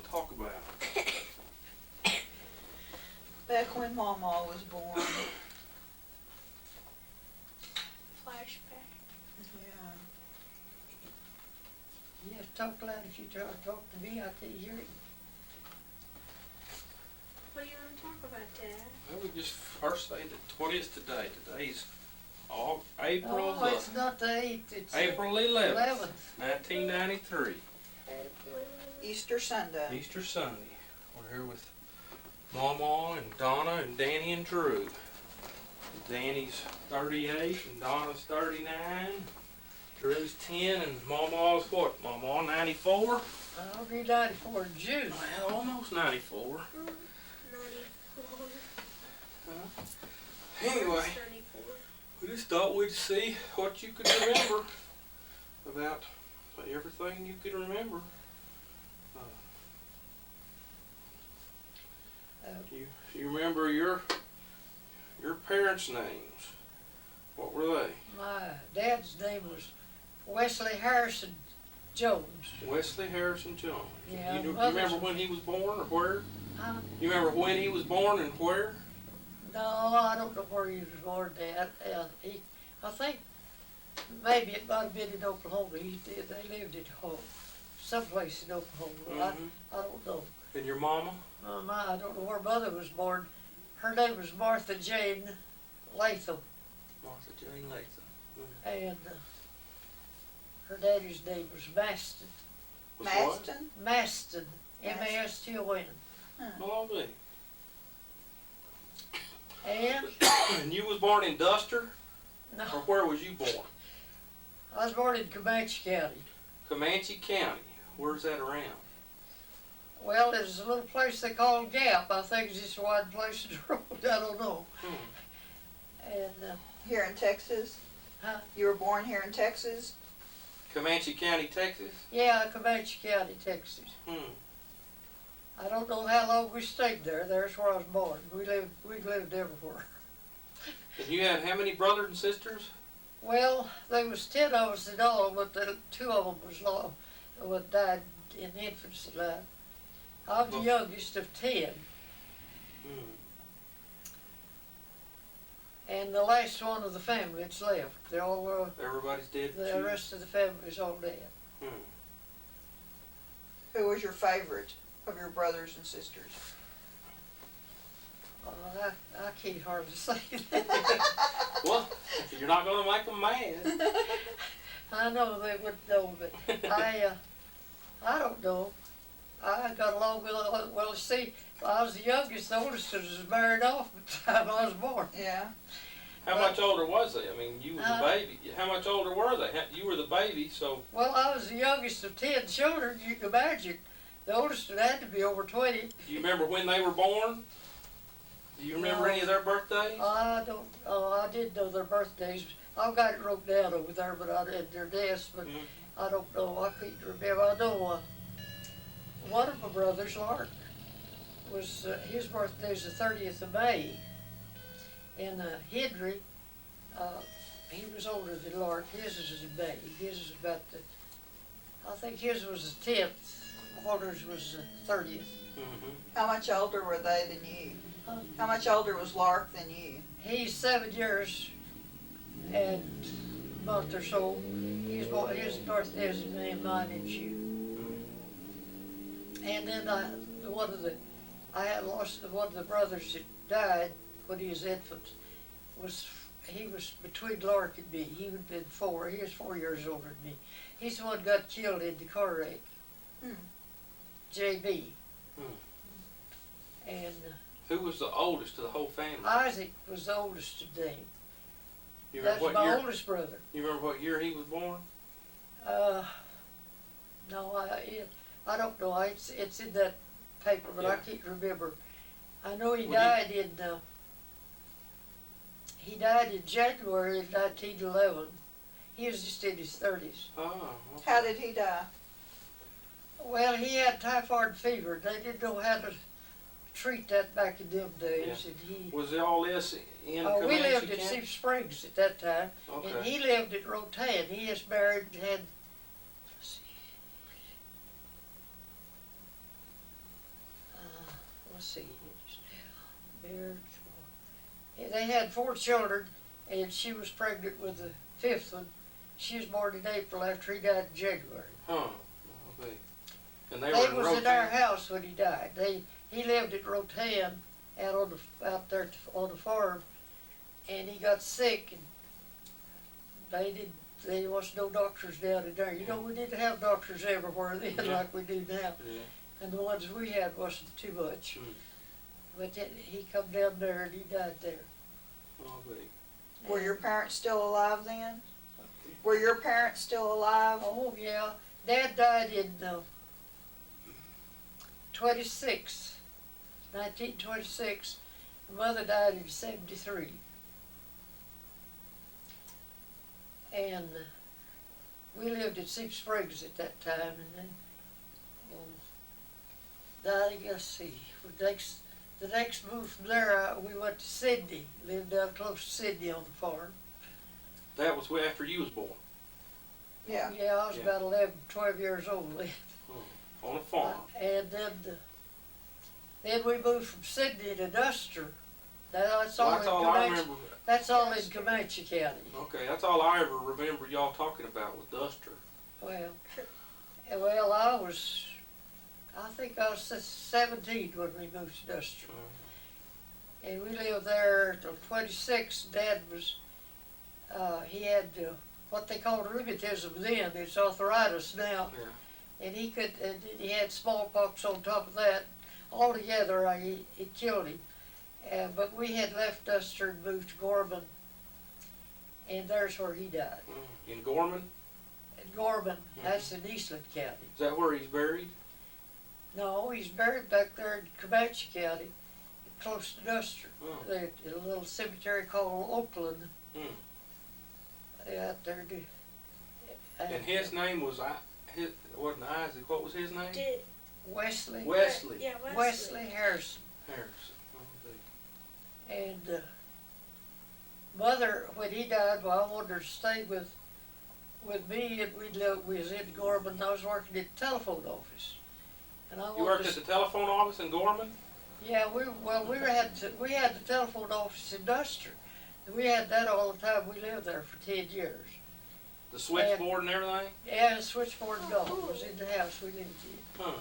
to talk about? Back when MawMaw was born. Flashback. Yeah. You have to talk loud. If you try to talk to me, I can't hear you. What do you want to talk about, Dad? Well, we just first say that what is today? Today's all April Oh, it's not the 8th. It's April 11th, 11th. 1993. Easter Sunday. Easter Sunday. We're here with MawMaw and Donna and Danny and Drew. Danny's 38 and Donna's 39. Drew's 10 and MawMaw's what? MawMaw 94? I'll be 94 in June. Well, almost 94. 94. Anyway, 94. we just thought we'd see what you could remember about everything you could remember. You remember your parents' names? What were they? My dad's name was Wesley Harrison Jones. Wesley Harrison Jones. Yeah, You remember when he was born or where? Huh? You remember when he was born and where? No, I don't know where he was born, Dad. I think maybe it might have been in Oklahoma. They lived at home, someplace in Oklahoma. I don't know. And your mama? I don't know where Mother was born. Her name was Martha Jane Latham. Martha Jane Latham. And her daddy's name was Maston. Was what? Maston? Maston. M-A-S-T-O-N. Lovely. And? And you was born in Duster? No, Or where was you born? I was born in Comanche County. Comanche County. Where's that around? Well, there's a little place they call Gap. I think it's just a wide place in the road. I don't know. And, Here in Texas? huh? You were born here in Texas? Comanche County, Texas? Yeah, Comanche County, Texas. I don't know how long we stayed there. There's where I was born. We lived everywhere. And you had how many brothers and sisters? Well, there was 10 of us in all, but 2 of them died in infancy life. I'm the youngest of 10. And the last one of the family that's left. They're all, Everybody's dead? the rest of the family's all dead. Who was your favorite of your brothers and sisters? I can't hardly say that. Well, you're not going to make them mad. I know they wouldn't know, but I don't know. I got along with, well, see, I was the youngest. The oldest was married off by the time I was born. Yeah. How much older was they? I mean, you was a baby. How much older were they? You were the baby, so... Well, I was the youngest of 10 children. You can imagine. The oldest one had to be over 20. Do you remember when they were born? Do you remember any of their birthdays? I don't. I did know their birthdays. I've got it wrote down over there, but I did their deaths. But I don't know. I couldn't remember. I know one of my brothers, Lark, was his birthday is the 30th of May. And Henry, he was older than Lark. His is in May. His is about the. I think his was the 10th. Walter's was the 30th. How much older were they than you? How much older was Lark than you? He's 7 years and a month or so. His birthday is in mine in June. And then I had lost one of the brothers that died when he was infant. He was between Lark and me. He would have been 4. He was 4 years older than me. He's the one who got killed in the car wreck. JB. And Who was the oldest of the whole family? Isaac was the oldest today. You That's remember my what year? oldest brother. You remember what year he was born? No, I don't know. It's in that paper, but I can't remember. I know he died in January of 1911. He was just in his 30s. Oh. Okay. How did he die? Well, he had typhoid fever. They didn't know how to treat that back in them days. And Was all this in we Comanche lived in County? Sea Springs at that time, Okay. and he lived at Rotan. He is married and had see. Marriage. They had 4 children, and she was pregnant with the 5th one. She was born in April after he died in January. Huh. Okay. And they They were was in in our Rotan? house when he died. He lived at Rotan out there on the farm, and he got sick, and there was no doctors down in there. You know, we didn't have doctors everywhere then like we do now. Yeah. And the ones we had wasn't too much. Mm. But then he come down there and he died there. Okay. Were your parents still alive then? Were your parents still alive? Oh, yeah. Dad died in 1926. Mother died in 73. And we lived at Six Springs at that time, and then let's see, the next move from there, we went to Sydney, lived down close to Sydney on the farm. That was after you was born? Yeah. Yeah, I was Yeah. about 11, 12 years old then. On a farm? And then we moved from Sydney to Duster. That's all, Well, that's all I remember. That's all in Comanche County. Okay, that's all I ever remember y'all talking about was Duster. Well, I think I was 17 when we moved to Duster. And we lived there till 26. Dad was, he had what they called rheumatism then. It's arthritis now. Yeah. And he had smallpox on top of that. Altogether, it killed him. But we had left Duster and moved to Gorman. And there's where he died. In Gorman? In Gorman, that's in Eastland County. Is that where he's buried? No, he's buried back there in Comanche County, close to Duster. Oh. There, in a little cemetery called Oakland. Out there. And his name was, it wasn't Isaac, what was his name? Wesley. Wesley. Yeah, Wesley Harrison. Harrison. And Mother, when he died, well, I wanted her to stay with me, and we was in Gorman. I was working at the telephone office, and I You worked wanted at the telephone office in Gorman? Yeah, we had the telephone office in Duster. We had that all the time. We lived there for 10 years. The switchboard and everything? Yeah, the switchboard and all was in the house we lived in. Huh.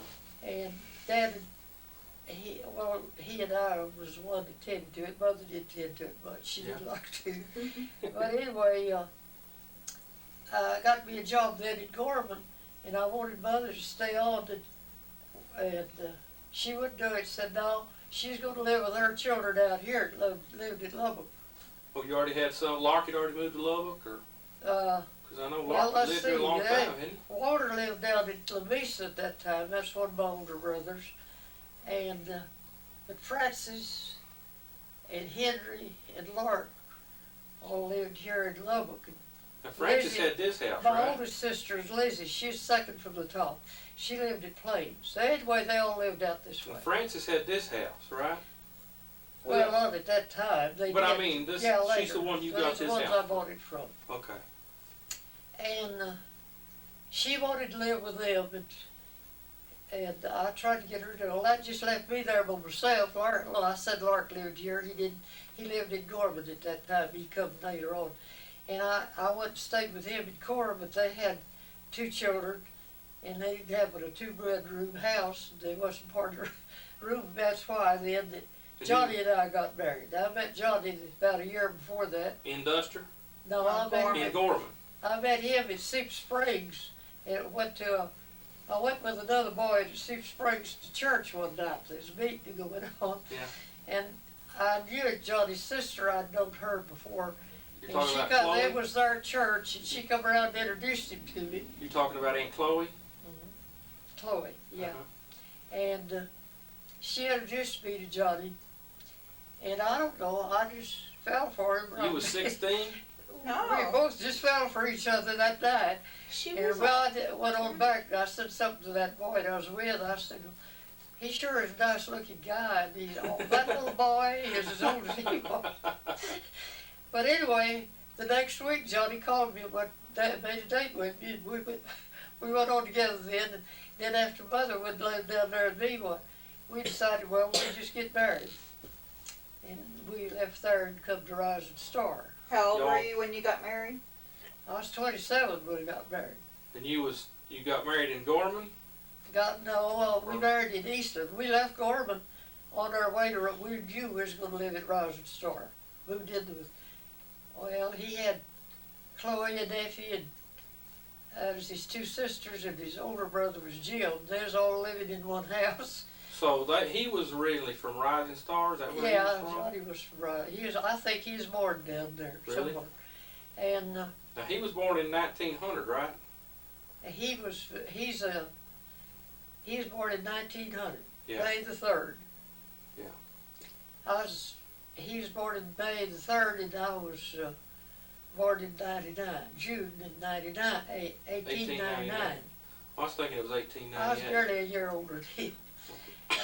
And Dad, he and I was the one that tended to it. Mother didn't tend to it much. She didn't like to. But anyway, I got me a job then at Gorman, and I wanted Mother to stay on, and she wouldn't do it. Said no, she's going to live with her children out here. Lived in Lubbock. Oh, you already had some. Lark had already moved to Lubbock, or? Because I know Lark let's lived there a see, long time, hadn't he? Walter lived down in La Mesa at that time. That's one of my older brothers. And but Francis and Henry and Lark all lived here in Lubbock. Now, Francis Lizzie, had this house, my right? oldest sister is Lizzie. She's second from the top. She lived at Plains. So anyway, they all lived out this way. Now, Francis had this house, right? Well, not at that time. They But did. I mean, this, Yeah, she's the later. one you Those got are the this ones house I bought it from. Okay. And she wanted to live with them, and I tried to get her to. Well, that just left me there by myself. Lark, well, I said Lark lived here. He didn't. He lived in Gorman at that time. He come later on, and I went and stayed with him in Gorman. But they had 2 children, and they didn't have but a 2-bedroom house. They wasn't part of their room. That's why then that Johnny and I got married. I met Johnny about a year before that. In Duster? No, I met In Gorman? I met him at Six Springs, and I went with another boy to Six Springs to church one night. There was a meeting going on. Yeah. And I knew Johnny's sister. I'd known her before. You're And talking she about come, Chloe? it was their church, and she come around and introduced him to me. You're talking about Aunt Chloe? Chloe, yeah. Uh-huh. And she introduced me to Johnny. And I don't know, I just fell for him. You was 16? No. We both just fell for each other that night. She And was well, I went on back, and I said something to that boy that I was with. I said, he sure is a nice looking guy. And that little boy is as old as he was. But anyway, the next week, Johnny called me and made a date with me. And we went on together then. And then after Mother would live down there in Mewa, we decided, well, we'll just get married. And we left there and come to Rising Star. How old were Y'all- you when you got married? I was 27 when we got married. And you got married in Gorman? We married in Easton. We left Gorman on our way to, we knew we was gonna live at Rising Star. Moved in with, well, he had Chloe and Effie and was his two sisters, and his older brother was Jim. They was all living in one house. So he was originally from Rising Star, is that where Yeah, he was from? Johnny was from, I think he's born down there Really? somewhere. And Now he was born in 1900, right? he was born in 1900, Yeah. May the 3rd. Yeah. He was born in May the 3rd, and I was born in 99, June in 99, 1899. I was thinking it was I was 1898. barely a year older than him,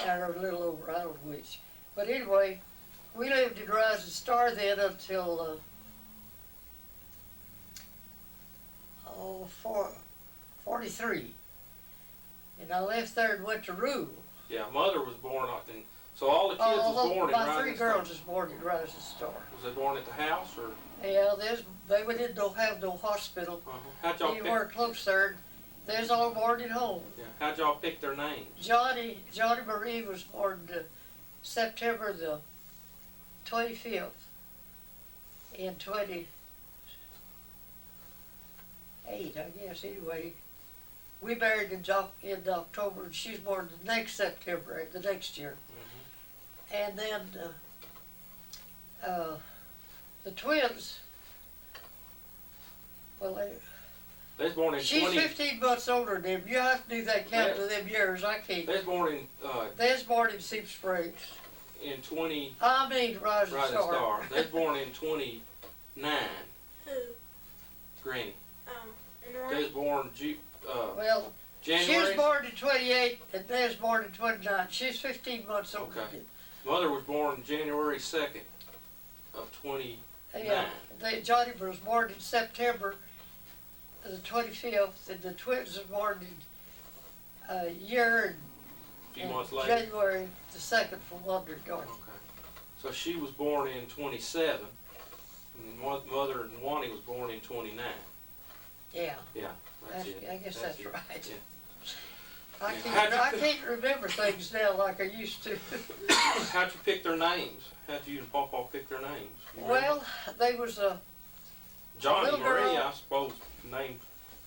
or a little over, I don't know which. But anyway, we lived in Rising Star then until 43. And I left there and went to Rue. Yeah, mother was born out in, so all the kids was born in My Rising three Star. girls was born in Rising Star. Was they born at the house or? Yeah, they didn't have no hospital. How'd y'all They pick? weren't close there. They was all born at home. Yeah, how'd y'all pick their names? Johnny Marie was born September the 25th in 28, I guess, anyway. We married in October, and she's born the next September, the next year. And then the twins, well, They was born in she's 20. 15 months older than him. You have to do that count to them years. I can't. They was born They was born in Sea Springs. in 20. I mean, Rising Rising Star. Star. They was born in 29. Who? Granny. Oh, and They was Ronnie? born Well, she was January. born in 28, and they was born in 29. She's 15 months older Okay. than him. Mother was born January 2nd of 29. Yeah, Johnny was born in September the 25th, and the twins were born in a year A few and months later. January the 2nd from Wonder Dorothy. Okay. So she was born in 27, and mother and Wani was born in 29. Yeah, Yeah, that's it. I guess that's it. right. Yeah. I Yeah. can't remember things now like I used to. How'd you pick their names? How'd you and Pawpaw pick their names? You remember? Well, they was Johnny little Marie, girl- I suppose, named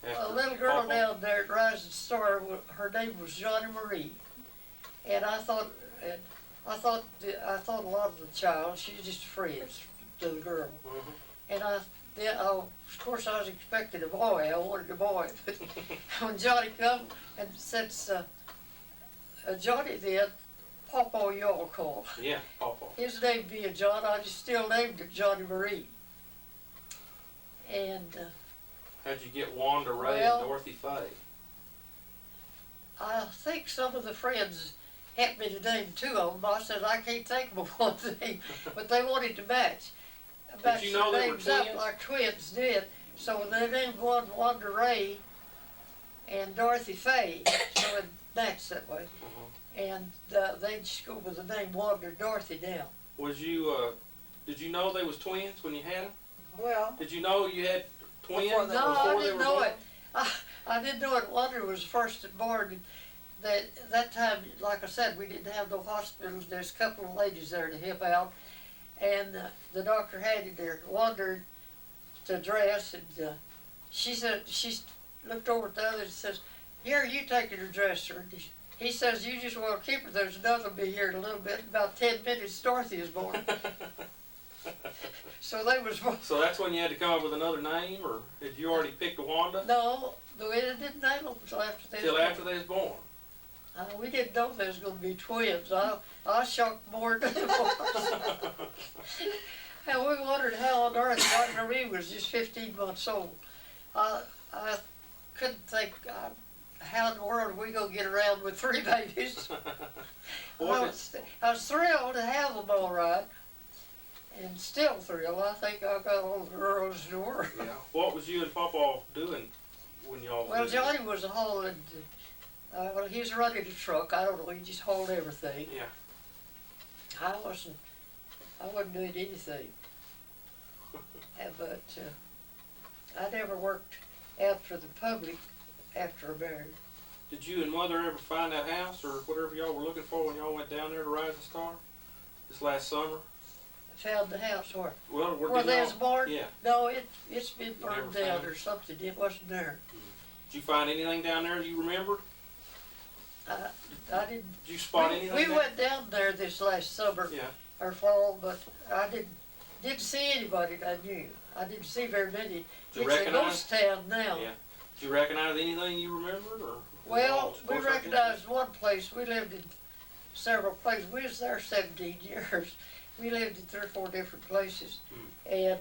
after a little girl Pawpaw. down there at Rising Star. Her name was Johnny Marie, and I thought a lot of the child. She's just friends to the girl, and of course I was expecting a boy. I wanted a boy, but when Johnny come and since Johnny then, Pawpaw y'all called. Yeah, Pawpaw. His name being John, I just still named him Johnny Marie. And How'd you get Wanda, Ray, Well- and Dorothy Faye? I think some of the friends helped me to name two of them. I said I can't think of one thing, but they wanted to match you know their they were names up twins? like twins did. So they named one Wanda Ray and Dorothy Faye, so it matched that way. And they just go with the name Wanda Dorothy now. Was you, did you know they was twins when you had them? Well, Did you know you had twins Before they- No, before I they didn't were know born? it. I didn't know it. Wonder was first born. That time, like I said, we didn't have no hospitals. There's a couple of ladies there to help out, and the doctor handed her Wonder to dress, and she said she looked over at the other and says, "Here, you take her to dress her." He says, "You just want to keep her. There's another one be here in a little bit. About 10 minutes, Dorothy is born." So they was born. So that's when you had to come up with another name, or did you already pick Wanda? No, we didn't name them until after they. Till was born. after they was born. We didn't know there was going to be twins. I was shocked more than it was. And we wondered how on earth Wanda Marie was just 15 months old. I couldn't think how in the world are we going to get around with 3 babies. What I was thrilled to have them all right, and still thrilled. I think I got all the girls in the world. Yeah. What was you and Pawpaw doing when y'all was Well, living? Johnny was hauling Well, he was running the truck. I don't know. He just hauled everything. Yeah. I wasn't doing anything. But I never worked out for the public after I married. Did you and Mother ever find that house or whatever y'all were looking for when y'all went down there to Rising Star this last summer? I found the house where Well, where there's a barn. Yeah. No, it's been You never burned down found it? or something. It wasn't there. Did you find anything down there you remembered? I didn't. Did you spot anything? We down- went down there this last summer Yeah. or fall, but I didn't see anybody that I knew. I didn't see very many. Did you It's a recognize? ghost town now. Yeah. Did you recognize anything you remembered or? Well, Oh, we of course I recognized one place. We lived in several places. We was there 17 years. We lived in 3 or 4 different places. And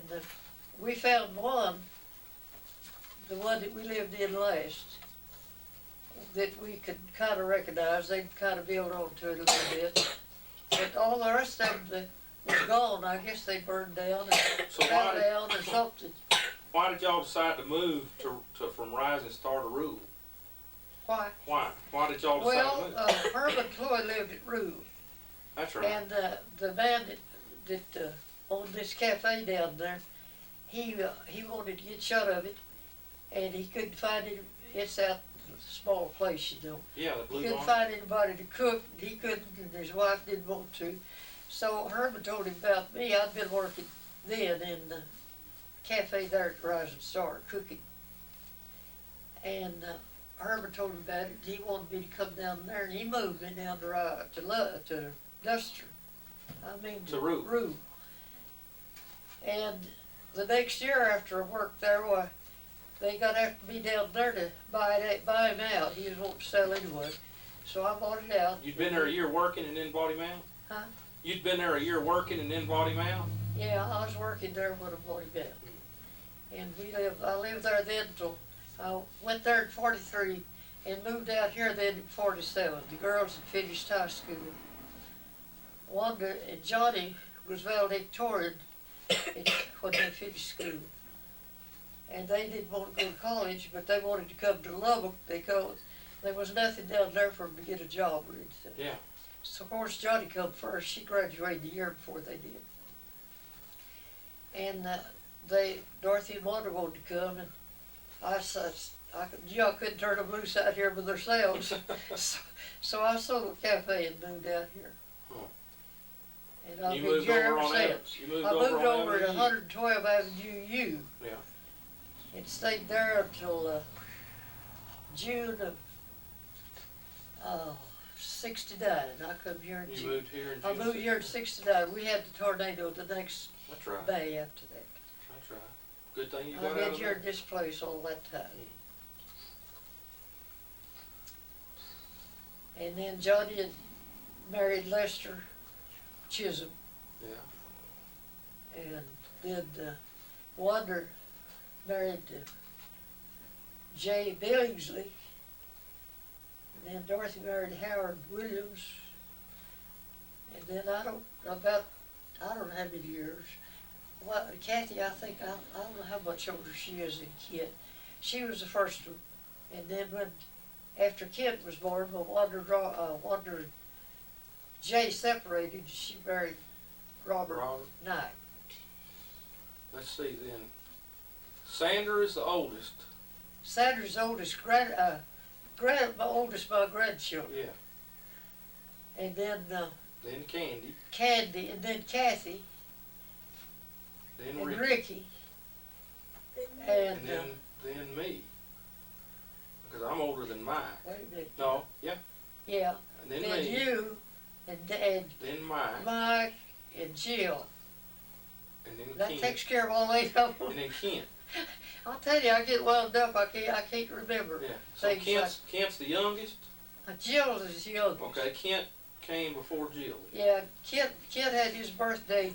we found one, the one that we lived in last, that we could kind of recognize. They'd kind of build onto it a little bit. But all the rest of them was gone. I guess they burned down or So fell down or something. why did y'all decide to move from Rising Star to Rule? Why? Why? Why did y'all decide to Well, move? Herman Floyd lived at Rue. That's right. And the man that owned this cafe down there, he wanted to get shut of it, and he couldn't find it. It's out in a small place, you know. Yeah, the He Blue couldn't Barn. find anybody to cook. He couldn't, and his wife didn't want to. So Herman told him about me. I'd been working then in the cafe there at Rising Star, cooking. And Herman told him about it. He wanted me to come down there, and he moved me down to Duster. I mean To Rue. Rue. And the next year after I worked there, well, they got after me down there to buy him out. He was wanting to sell anyway. So I bought it out. You'd been there a year working and then bought him out? Huh? You'd been there a year working and then bought him out? Yeah, I was working there when I bought him out. And I lived there then until I went there in 43 and moved out here then in 47. The girls had finished high school. Wanda and Johnny was valedictorian when they finished school. And they didn't want to go to college, but they wanted to come to Lubbock because there was nothing down there for them to get a job or anything. Yeah. So of course Johnny come first. She graduated the year before they did. And Dorothy and Wanda wanted to come, and I couldn't turn them loose out here by themselves. so I sold the cafe and moved out here. Oh. And I've You been moved here over ever on since. You moved I moved on over at Avenue U. 112 Avenue U. Yeah. And stayed there until June of 69. I come here in You June. moved here in I June. moved here in 69. We had the tornado the next That's right. day after that. That's right. Good thing you got I've out been of here there. in this place all that time. And then Johnny had married Lester Chisholm, Yeah. and then Wanda married Jay Billingsley, and then Dorothy married Howard Williams, and then I don't know how many years. Well, Kathy, I think, I don't know how much older she is than Kit. She was the first one, and then after Kit was born, when Wanda Jay separated, she married Robert Knight. Let's see then. Sandra is the oldest. Sandra's oldest, oldest my grandchildren, Yeah. and then Then Candy. Candy, and then Kathy, Then and Ricky. Ricky, And and then me. Because I'm older than Mike. wait a minute. No, yeah. Yeah, And then then me. you, and Dad, Then Mike. Mike, and Jill. And then That Kent. takes care of all 8 of them. And then Kent. I'll tell you, I get wound up. I can't remember. Yeah. So Things Kent's the youngest. Jill is the youngest. Okay, Kent came before Jill. Yeah, Kid had his birthday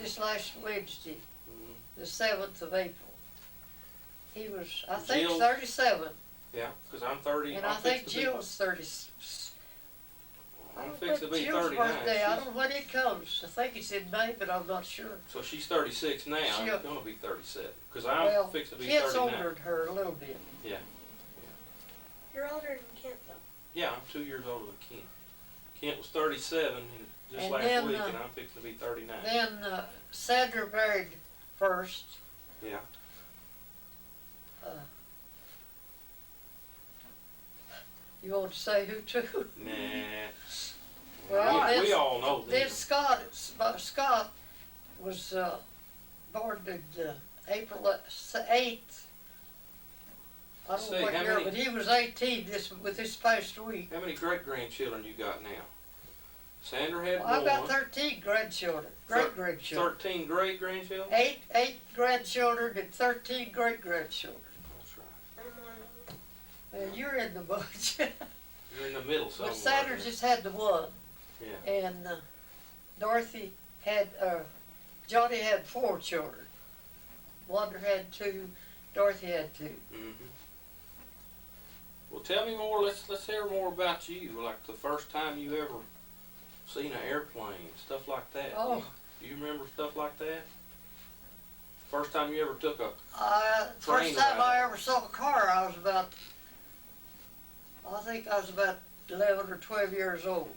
this last Wednesday, Mhm. the 7th of April. He was, I think, Jill- 37, Yeah, because I'm 30. and I'm I think fixed to be- Jill's 30. I I'm don't fixed to think be Jill's 39. birthday. I She's- don't know when it comes. I think it's in May, but I'm not sure. So she's 36 now. She'll- I'm going to be 37. Because I'm Well, fixed to be Kid's 39. older than her a little bit. You're older than Kent, though. Yeah, I'm 2 years older than Kent. Kent was 37 just And last then, week, and I'm fixing to be 39. Then Sandra married first. Yeah. Uh, you want to say who to? Nah. Well, we all know Then this. Scott was born April 8th. I don't know See, what how year, many- but he was 18 this past week. How many great-grandchildren you got now? Sandra had Well, I've got one. 13 grandchildren, great-grandchildren. 13 great-grandchildren? Eight grandchildren and 13 great-grandchildren. That's right. I'm one of them. You're in the bunch. You're in the middle somewhere. But Sandra just had the one. Yeah. And Dorothy had, Johnny had 4 children. Wanda had 2, Dorothy had 2. Mm-hmm. Well, tell me more. Let's hear more about you. Like the first time you ever seen an airplane, stuff like that. Oh. Do you remember stuff like that? First time you ever took a First Train time ride. I ever saw a car, I think I was about 11 or 12 years old.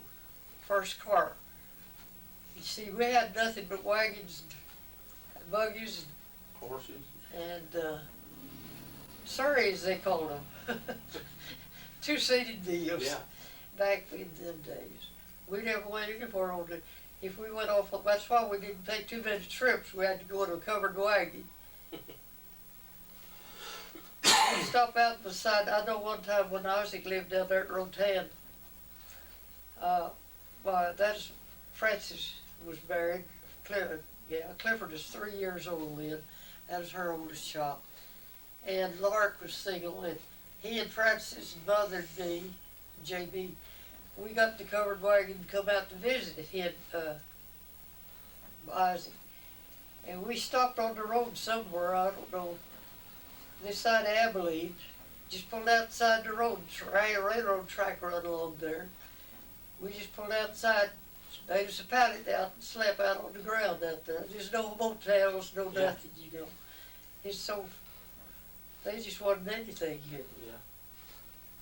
First car. You see, we had nothing but wagons and buggies horses? and surreys, they called them. 2-seated deals. Yeah. Back in them days. We never went anywhere on the, if we went off, that's why we didn't take too many trips. We had to go in a covered wagon. We stop out beside, I know one time when Isaac lived down there at Rotan, that's, Frances was married, Clifford is 3 years old then, that was her oldest child. And Lark was single, and he and Frances mothered me, JB. We got the covered wagon and come out to visit him, Isaac. And we stopped on the road somewhere, I don't know, this side of Abilene. Just pulled outside the road, a railroad track run along there. We just pulled outside, made us a pallet out and slept out on the ground out there. There's no motels, no Yeah. nothing, you know. It's so, they just wasn't anything here. Yeah.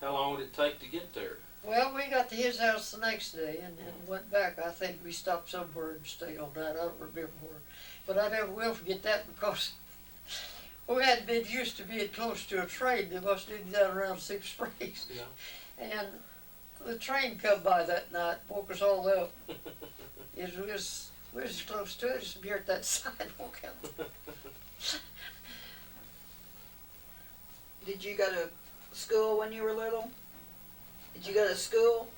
How long would it take to get there? Well, we got to his house the next day and then went back. I think we stopped somewhere and stayed all night. I don't remember where. But I never will forget that because we hadn't been used to being close to a train. They must have been down around Six Springs. Yeah. And the train come by that night, woke us all up. We was close to it, just be at that sidewalk out. Did you go to school when you were little? Did you go to school?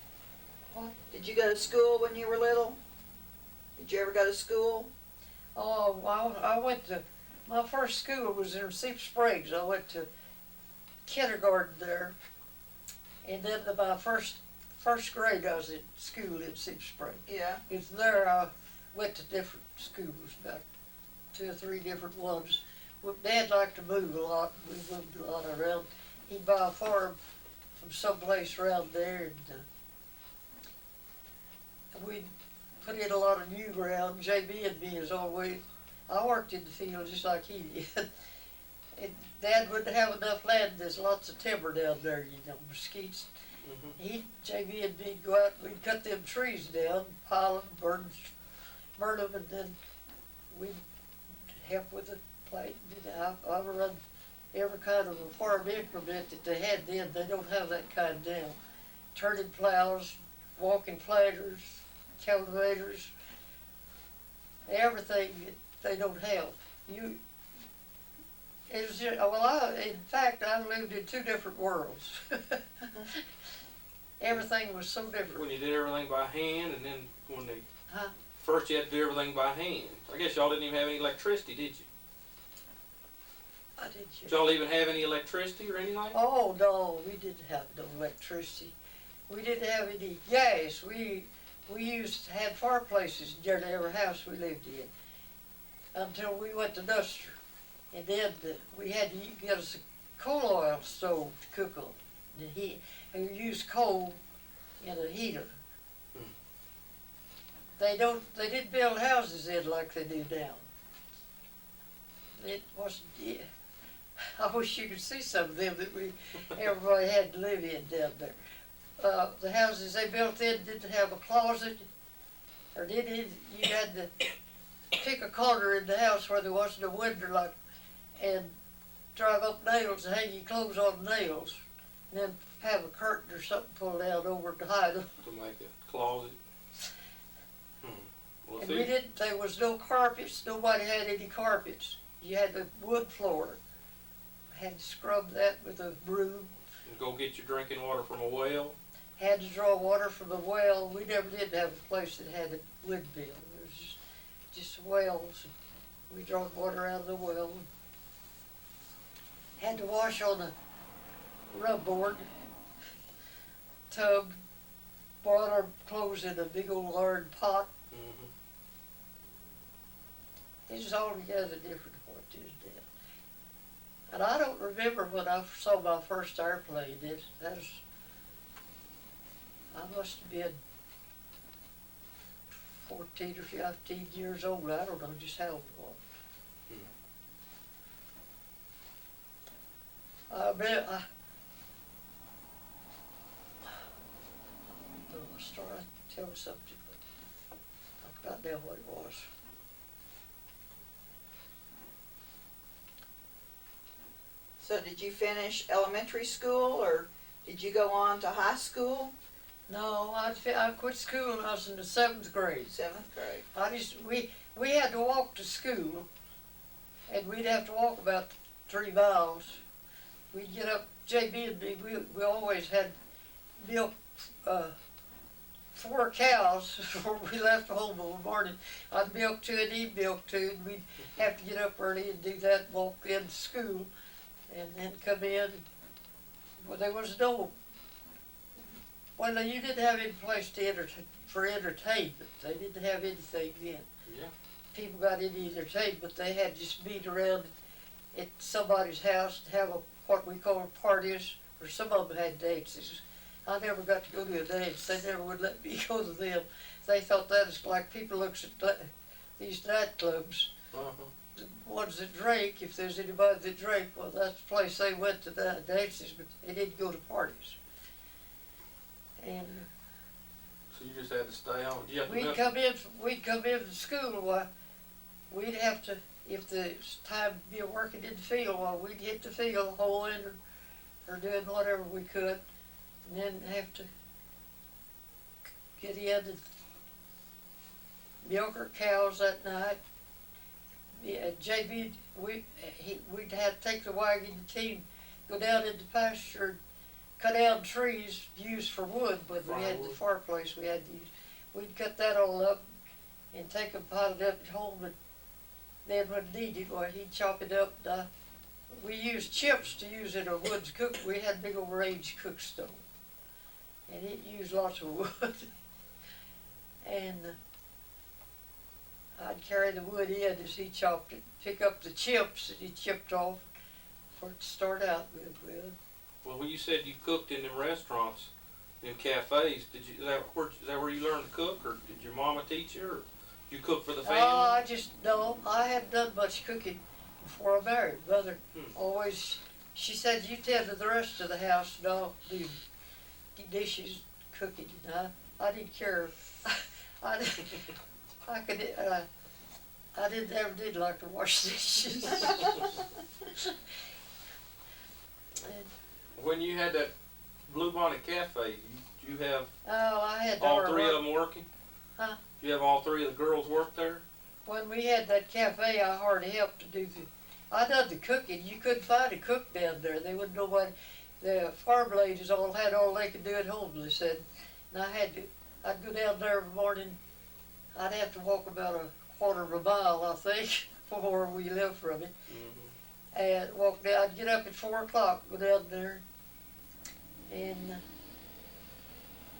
What? Did you go to school when you were little? Did you ever go to school? Oh, I went to, my first school was in Six Springs. I went to kindergarten there. And then my first grade I was in school in Six Springs. Yeah. It's there I went to different schools, about 2 or 3 different ones. Well, Dad liked to move a lot. We moved a lot around. He'd buy a farm from someplace around there, and we'd put in a lot of new ground. JB and me is always, I worked in the field just like he did. And Dad wouldn't have enough land. There's lots of timber down there, you know, mesquites. Mm-hmm. JB and me go out, we'd cut them trees down, pile them, burn them, and then we'd help with the plate. I run every kind of a farm implement that they had then. They don't have that kind now. Turning plows, walking planters, cultivators, everything that they don't have. It was just, well, in fact, I lived in 2 different worlds. Everything was so different. When you did everything by hand, and then when they Huh? first you had to do everything by hand. I guess y'all didn't even have any electricity, did you? I did Did y'all even have any electricity or anything? Oh no, we didn't have no electricity. We didn't have any gas. We had fireplaces in nearly every house we lived in until we went to Nuster, and then we had to get us a coal oil stove to cook on. And we used coal in a heater. They didn't build houses then like they do now. It wasn't. Yeah. I wish you could see some of them that everybody had to live in down there. the houses they built then didn't have a closet, or you had to pick a corner in the house where there wasn't a window, like, and drive up nails and hang your clothes on nails, and then have a curtain or something pulled out over to hide them. To make a closet. Well, And see, we didn't, there was no carpets, nobody had any carpets. You had a wood floor. Had to scrub that with a broom. and go get your drinking water from a well. Had to draw water from the well. We never did have a place that had a wood bill. There was just wells. We drawed water out of the well. Had to wash on a rub board, tub, boil our clothes in a big old iron pot. It was altogether different from what it is now. And I don't remember when I saw my first airplane. I must have been 14 or 15 years old. I don't know just how old it was. I started to tell something, but I forgot now what it was. So did you finish elementary school, or did you go on to high school? No, I quit school when I was in the 7th grade. 7th grade. We had to walk to school, and we'd have to walk about 3 miles. We'd get up, JB and me, we always had milk, 4 cows before we left home in the morning. I'd milk 2 and he'd milk 2, and we'd have to get up early and do that, walk into school, and then come in. Well, there was no, well, you didn't have any place for entertainment. They didn't have anything then. Yeah. People got any entertainment. They had to just meet around at somebody's house and have what we call parties, or some of them had dances. I never got to go to a dance. They never would let me go to them. They thought that was like people looks at these nightclubs. The ones that drank, if there's anybody that drank, well, that's the place they went to the dances, but they didn't go to parties. And So you just had to stay home. Did you have to we'd come in from school. Well, we'd have to, if the time to be working in the field, well, we'd hit the field, hoeing or doing whatever we could, and then have to get in and milk our cows that night. Yeah, JB, we'd have to take the wagon team, go down in the pasture, cut down trees used for wood, but we had the fireplace we had to use. We'd cut that all up and take them, pot it up at home, and then when needed, well, he'd chop it up. We used chips to use in our woods cook. We had a big old range cook stove, and it used lots of wood. And I'd carry the wood in as he chopped it, pick up the chips that he chipped off for it to start out good with. Well, when you said you cooked in them restaurants, them cafes, is that where you learned to cook, or did your mama teach you, or did you cook for the family? No, I hadn't done much cooking before I married. Mother always, she said, you tend to the rest of the house, and I'll do dishes, cooking. I didn't care. I never did like to wash dishes. When you had that Blue Bonnet Cafe, you have I had all 3 of them working? Huh? You have all 3 of the girls work there? When we had that cafe, I hardly helped to do I done the cooking. You couldn't find a cook down there. They wouldn't know what, the farm ladies all had all they could do at home, they said. And I'd go down there every morning. I'd have to walk about a quarter of a mile, I think, from where we lived from it. And walk down. I'd get up at 4 o'clock, go down there, and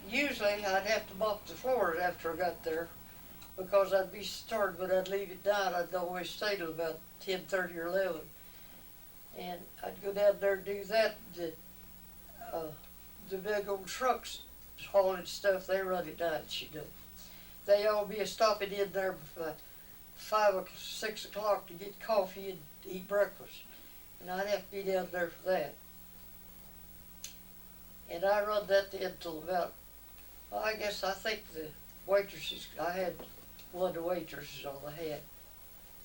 usually I'd have to mop the floor after I got there, because I'd be started when I'd leave at night. I'd always stay till about 10:30 or 11, and I'd go down there and do that. The big old trucks hauling stuff, they run at night, you know. They all be stopping in there before 5 or 6 o'clock to get coffee and eat breakfast. And I'd have to be down there for that. And I run that then till about, well, I think the waitresses, I had one of the waitresses on the head.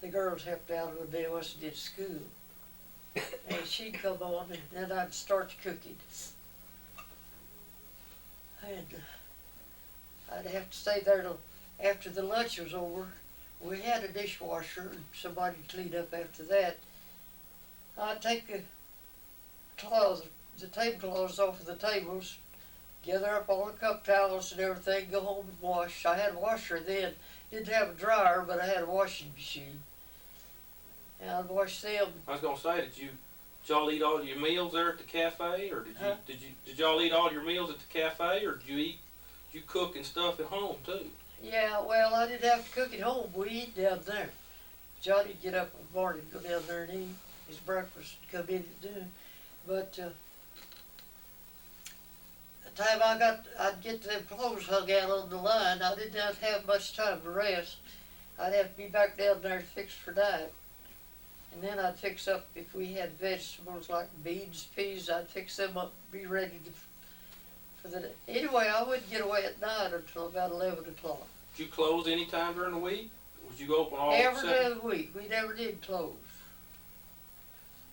The girls helped out when they wasn't in school. And she'd come on and then I'd start cooking. And I'd have to stay there till after the lunch was over. We had a dishwasher and somebody cleaned up after that. I'd take the tablecloths off of the tables, gather up all the cup towels and everything, go home and wash. I had a washer then, didn't have a dryer, but I had a washing machine. And I'd wash them. I was gonna say, did y'all eat all your meals there at the cafe, or did y'all eat all your meals at the cafe, or did you cook and stuff at home too? Yeah, well, I didn't have to cook at home. We eat down there. Johnny'd get up in the morning, go down there and eat his breakfast, and come in at noon. But the time I'd get them clothes hung out on the line, I didn't have much time to rest. I'd have to be back down there to fix for night. And then I'd fix up, if we had vegetables like beans, peas, I'd fix them up, be ready for the day. Anyway, I wouldn't get away at night until about 11 o'clock. Did you close any time during the week? Was you open all Every day of the week. We never did close.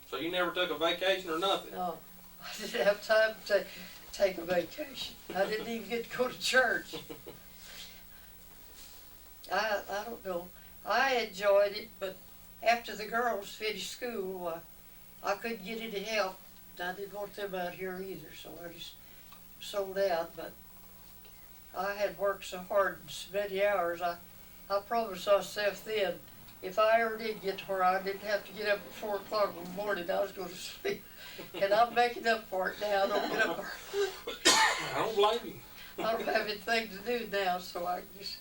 So you never took a vacation or nothing? No, I didn't have time to take a vacation. I didn't even get to go to church. I don't know. I enjoyed it, but after the girls finished school, I couldn't get any help. I didn't want them out here either, so I just sold out. But I had worked so hard and so many hours, I promised myself then, if I ever did get to where I didn't have to get up at 4 o'clock in the morning, I was going to sleep. And I'm making up for it now. I don't get up early. I don't blame you. I don't have anything to do now, so I can just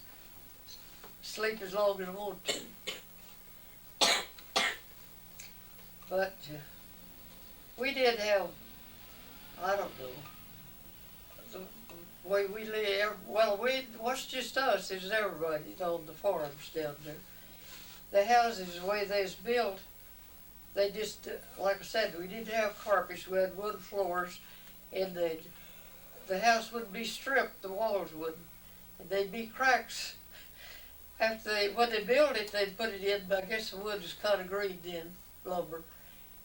sleep as long as I want to. But we did have, I don't know, the way we live, well, it wasn't just us, it was everybody on the farms down there. The houses, the way they was built, they just, like I said, we didn't have carpets, we had wood floors, and the house wouldn't be stripped, the walls wouldn't, and they'd be cracks. When they built it, they'd put it in, but I guess the wood was kind of green then, lumber,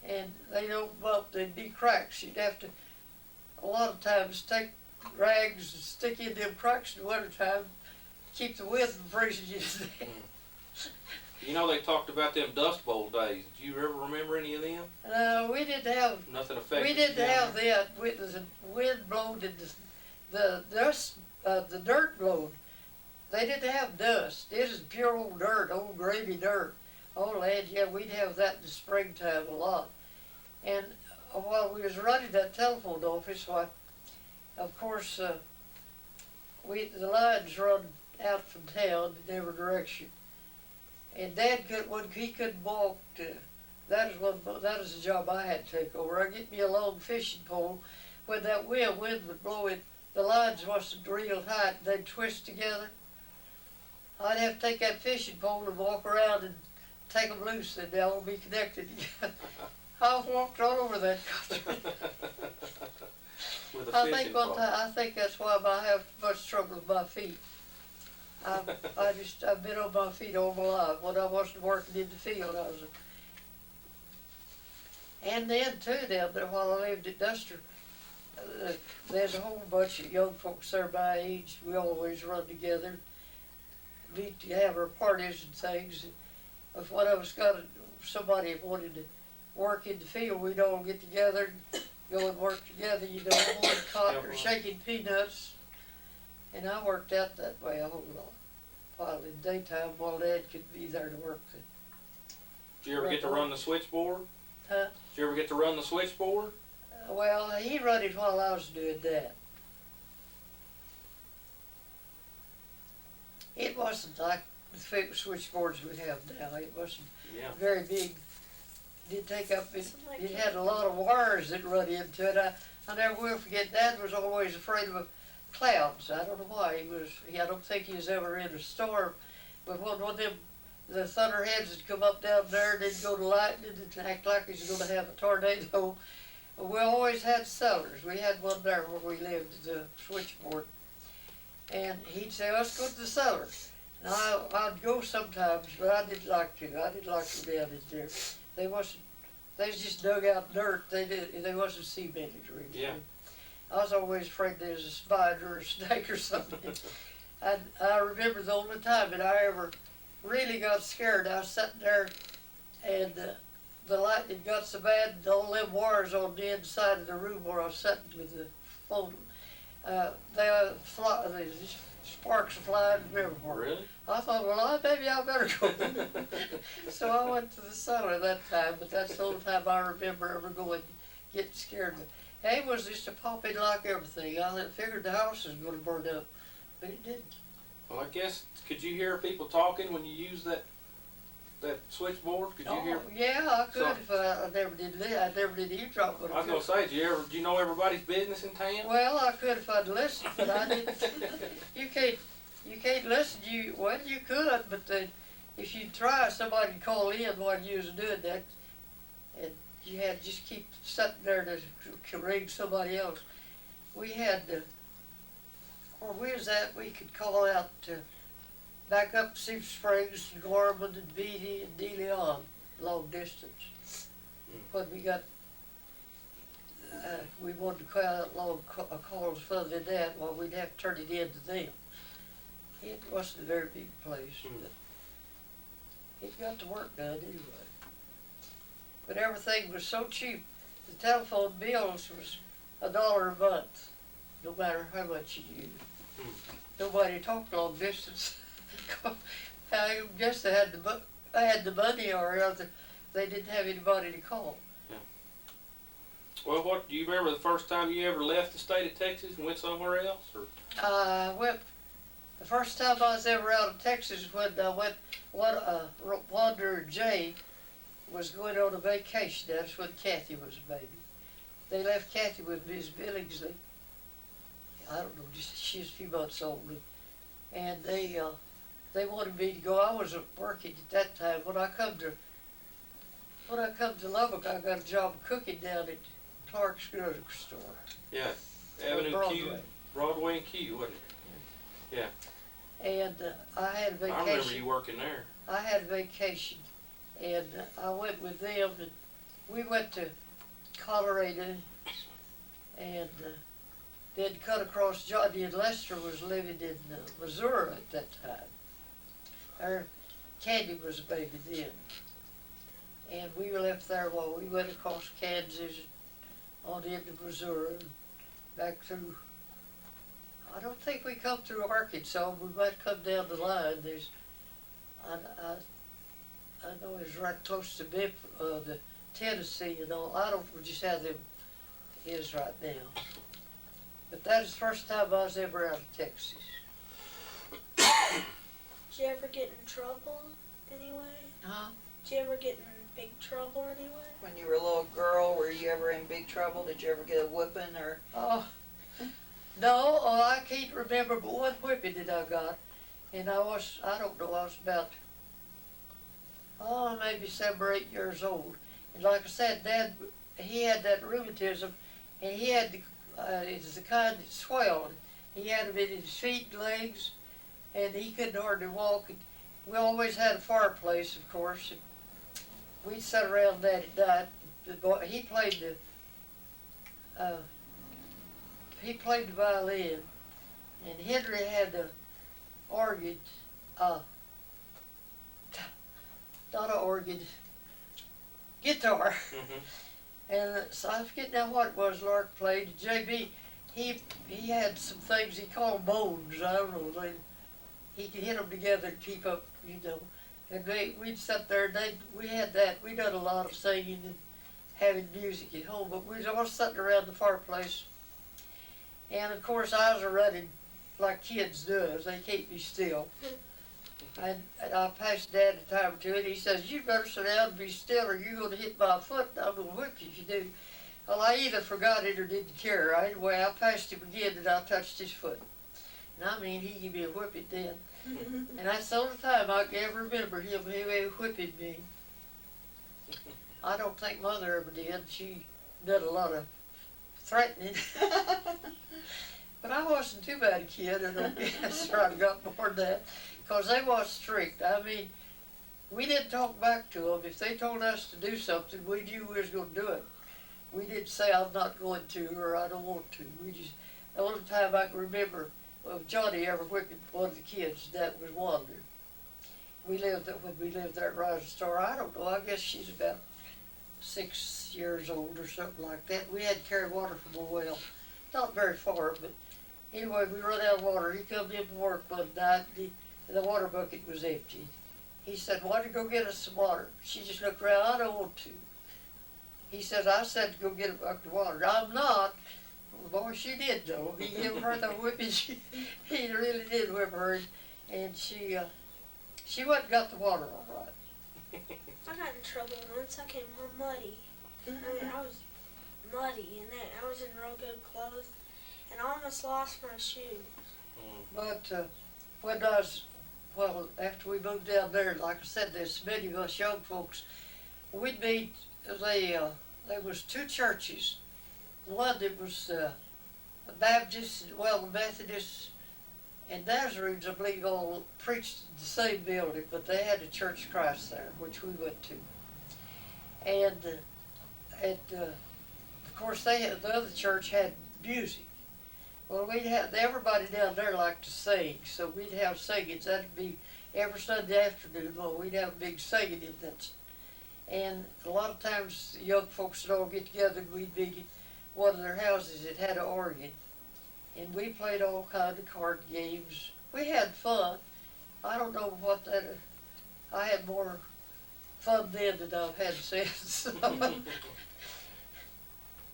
and they don't bump, they'd be cracks. You'd have to, a lot of times, take rags and stick in them cracks in the wintertime, keep the wind from freezing you to death. You know, they talked about them Dust Bowl days. Do you ever remember any of them? No, we didn't have. Nothing affected. We didn't have that. The wind blowed and the dust, the dirt blowed. They didn't have dust. It was pure old dirt, old gravy dirt. Oh, lad, yeah, we'd have that in the springtime a lot. And while we was running that telephone office, why, of course, the lines run out from town in every direction. And Dad he couldn't walk to, that is the job I had to take over. I'd get me a long fishing pole. When that wind would blow it, the lines wasn't real tight, they'd twist together. I'd have to take that fishing pole and walk around and take them loose, and they'll all be connected together. I walked all over that country. With a fishing pole. I think that's why I have much trouble with my feet. I've been on my feet all my life. When I wasn't working in the field, I was. And then too, down there while I lived at Duster, there's a whole bunch of young folks there my age. We always run together, meet to have our parties and things. If one of us somebody wanted to work in the field, we'd all get together, go and work together. You know, one cotton or shaking peanuts. And I worked out that way a whole lot. While in daytime, while Dad could be there to work. Did you ever get to run the switchboard? Huh? Did you ever get to run the switchboard? Well, he run it while I was doing that. It wasn't like the switchboards we have now. It wasn't very big. It did take up, it had a lot of wires that run into it. I never will forget, Dad was always afraid of clouds. I don't know why. I don't think he was ever in a storm. But when the thunderheads would come up down there and they'd go to lightning and act like he was going to have a tornado, We always had cellars. We had one there where we lived, the switchboard. And he'd say, let's go to the cellar. And I'd go sometimes, but I didn't like to. I didn't like to go down in there. They just dug out dirt. They wasn't cemented or anything. Yeah. I was always afraid there was a spider or a snake or something. I remember the only time that I ever really got scared, I was sitting there and the lightning got so bad, all them wires on the inside of the room where I was sitting with the phone, the sparks flying everywhere. Really? I thought, well, maybe I better go. So I went to the cellar that time, but that's the only time I remember ever going, getting scared. Hey, it was just a popping like everything. I figured the house was going to burn up, but it didn't. Well, I guess, could you hear people talking when you use that switchboard? Could you hear? Yeah, I could if I never did that. I never did eavesdrop. But I was gonna say, do you know everybody's business in town? Well, I could if I'd listened, but I didn't. You can't listen. You could, but if you try, somebody would call in while you was doing that, and you had to just keep sitting there to ring somebody else. We had where we was at, we could call out to back up Cedar Springs and Gorman and Beatty and De Leon, long distance. When we got, we wanted to call out long calls further than that, well, we'd have to turn it in to them. It wasn't a very big place, but it got the work done anyway. But everything was so cheap. The telephone bills was $1 a month, no matter how much you used. Nobody talked long distance. I guess they had the money, or other. They didn't have anybody to call. Yeah. Well, what do you remember the first time you ever left the state of Texas and went somewhere else? Or? The first time I was ever out of Texas when I went. Wanderer Jay was going on a vacation. That's when Kathy was a baby. They left Kathy with Miss Billingsley. I don't know, just she's a few months old, and they wanted me to go. I wasn't working at that time. When I come to Lubbock, I got a job cooking down at Clark's grocery store. Yeah, Avenue Q, Broadway and Q, wasn't it? Yeah. And I had a vacation. I remember you working there. I had a vacation, and I went with them, and we went to Colorado, and then cut across. Johnny and Lester was living in Missouri at that time. Our Candy was a baby then, and we were left there while we went across Kansas, on into Missouri, and back through. I don't think we come through Arkansas. We might come down the line. I know it's right close to the Tennessee and all. I don't just how them is right now. But that is the first time I was ever out of Texas. Did you ever get in trouble anyway? Huh? Did you ever get in big trouble anyway? When you were a little girl, were you ever in big trouble? Did you ever get a whooping or? Oh, no, I can't remember, but one whipping that I got, and I don't know, I was about, maybe 7 or 8 years old. And like I said, Dad, he had that rheumatism, and he had it's the kind that swelled. He had them in his feet and legs, and he couldn't hardly walk. And we always had a fireplace, of course, and we'd sit around that at night. He played the violin, and Henry had the organ, not an organ, guitar. And so I forget now what it was Lark played. JB, he had some things he called bones. I don't know. He could hit them together to keep up, you know. And we'd sit there, and we had that. We done a lot of singing and having music at home, but we was all sitting around the fireplace. And of course, I was running like kids does. They can't be still. And I passed Dad a time or two, and he says, "You better sit down and be still, or you're going to hit my foot, and I'm going to whip you if you do." Well, I either forgot it or didn't care. Anyway, I passed him again, and I touched his foot. And I mean, he gave me a whipping then. And that's the only time I can ever remember him whipping me. I don't think Mother ever did. She done a lot of threatening. But I wasn't too bad a kid, and I guess I got more than that, because they was strict. I mean, we didn't talk back to them. If they told us to do something, we knew we was going to do it. We didn't say, I'm not going to, or I don't want to. We just, the only time I can remember of Johnny ever whipping one of the kids, that was Wanda. When we lived there at Rising Star, I don't know, I guess she's about 6 years old or something like that. We had to carry water from a well, not very far, but anyway, we run out of water. He come in to work one night, and the water bucket was empty. He said, why don't you go get us some water? She just looked around, I don't want to. He said, I said to go get a bucket of water. I'm not. Well, boy, she did though. He gave her the whipping. He really did whip her, and she went and got the water all right. I got in trouble once. I came home muddy. I mean, I was muddy, and then I was in real good clothes, and I almost lost my shoes. But after we moved down there, like I said, there's many of us young folks. We'd meet. There was two churches. One that was the Baptist, the Methodist, and Nazarenes, I believe, all preached in the same building, but they had a Church of Christ there, which we went to. And of course, the other church had music. Well, everybody down there liked to sing, so we'd have singings. That'd be every Sunday afternoon. Well, we'd have a big singing in that. And a lot of times, the young folks would all get together, and we'd meet at one of their houses that had an organ. And we played all kinds of card games. We had fun. I don't know what that. I had more fun then than I've had since.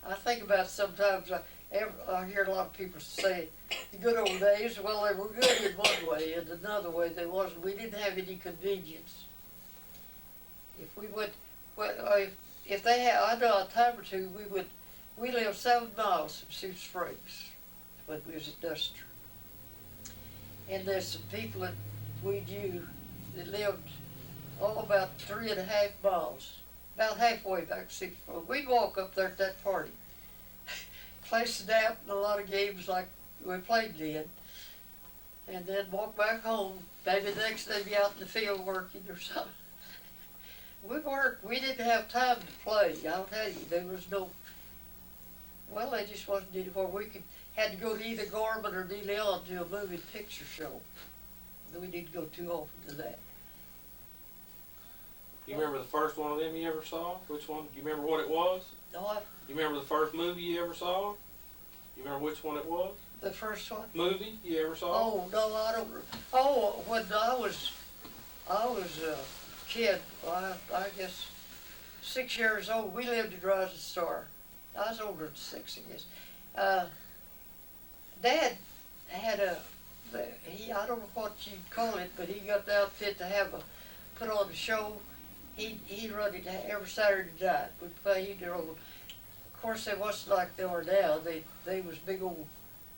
I think about sometimes. I hear a lot of people say the good old days. Well, they were good in one way, and another way they wasn't. We didn't have any convenience. If we would, if they had, I know a time or two we lived 7 miles from Sioux Springs when we was at Duster. And there's some people that we knew that lived about 3.5 miles, about halfway back to Sioux Springs. We'd walk up there at that party, play snap and a lot of games like we played then, and then walk back home. Maybe the next day be out in the field working or something. We worked. We didn't have time to play. I'll tell you, there was no. Well, they just wasn't anywhere. We had to go to either Gorman or De Leon to a moving picture show. We didn't go too often to that. You remember the first one of them you ever saw? Which one? Do you remember what it was? No, You remember the first movie you ever saw? You remember which one it was? the first one. Movie you ever saw? Oh no, I don't. Oh, when I was a kid. I guess 6 years old. We lived at Rising Star. I was older than 6, I guess. Dad had I don't know what you'd call it, but he got the outfit to put on a show. He run it every Saturday night. We played their old. Of course, they wasn't like they are now. They was big old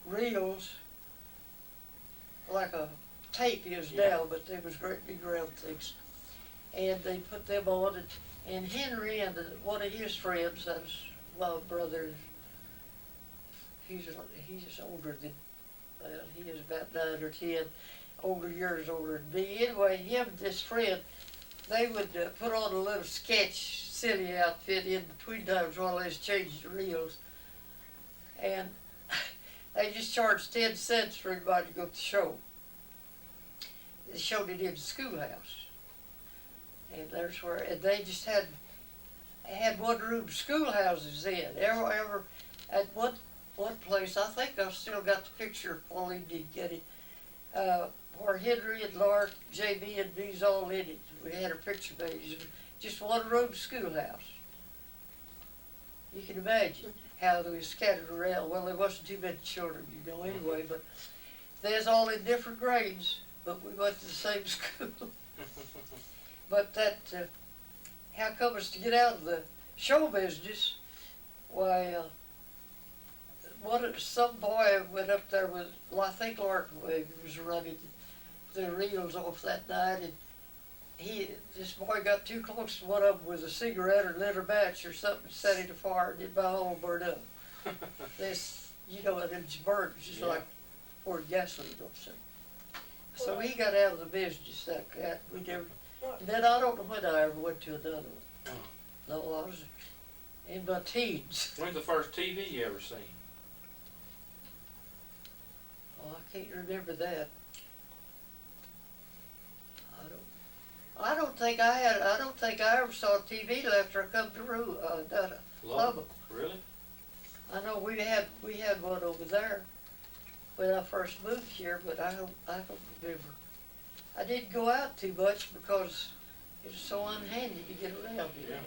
reels, like a tape is now, but they was great big round things. And they put them on, and Henry and one of his friends, that was my brother, he's older than, he is about 9 or 10 years older than me. Anyway, him and this friend, they would put on a little sketch, silly outfit in between times while they was changing the reels. And they just charged 10 cents for everybody to go to the show. They showed it in the schoolhouse. And there's where, and they just had one-room schoolhouses then. Ever at one place, I think I've still got the picture. Pauline did get it. Where Henry and Lark, JB and me's all in it. We had a picture made. Just one-room schoolhouse. You can imagine how they were scattered around. Well, there wasn't too many children, anyway, but they was all in different grades, but we went to the same school. But how come us to get out of the show business? Why, some boy went up there with, well, I think Lark was running the reels off that night, and this boy got too close to one of them with a cigarette or lit a match or something, set it afire, and it my whole burned up. This, you know, and it's burned just Yeah. like poured gasoline on something. So he got out of the business, that cat. We never, and then I don't know when I ever went to another one. Oh. No, I was in my teens. When's the first TV you ever seen? Oh, I can't remember that. I don't think I ever saw TV till after I come to Lubbock. Really? I know we had one over there when I first moved here, but I don't remember. I didn't go out too much because it was so unhandy to get around. You know.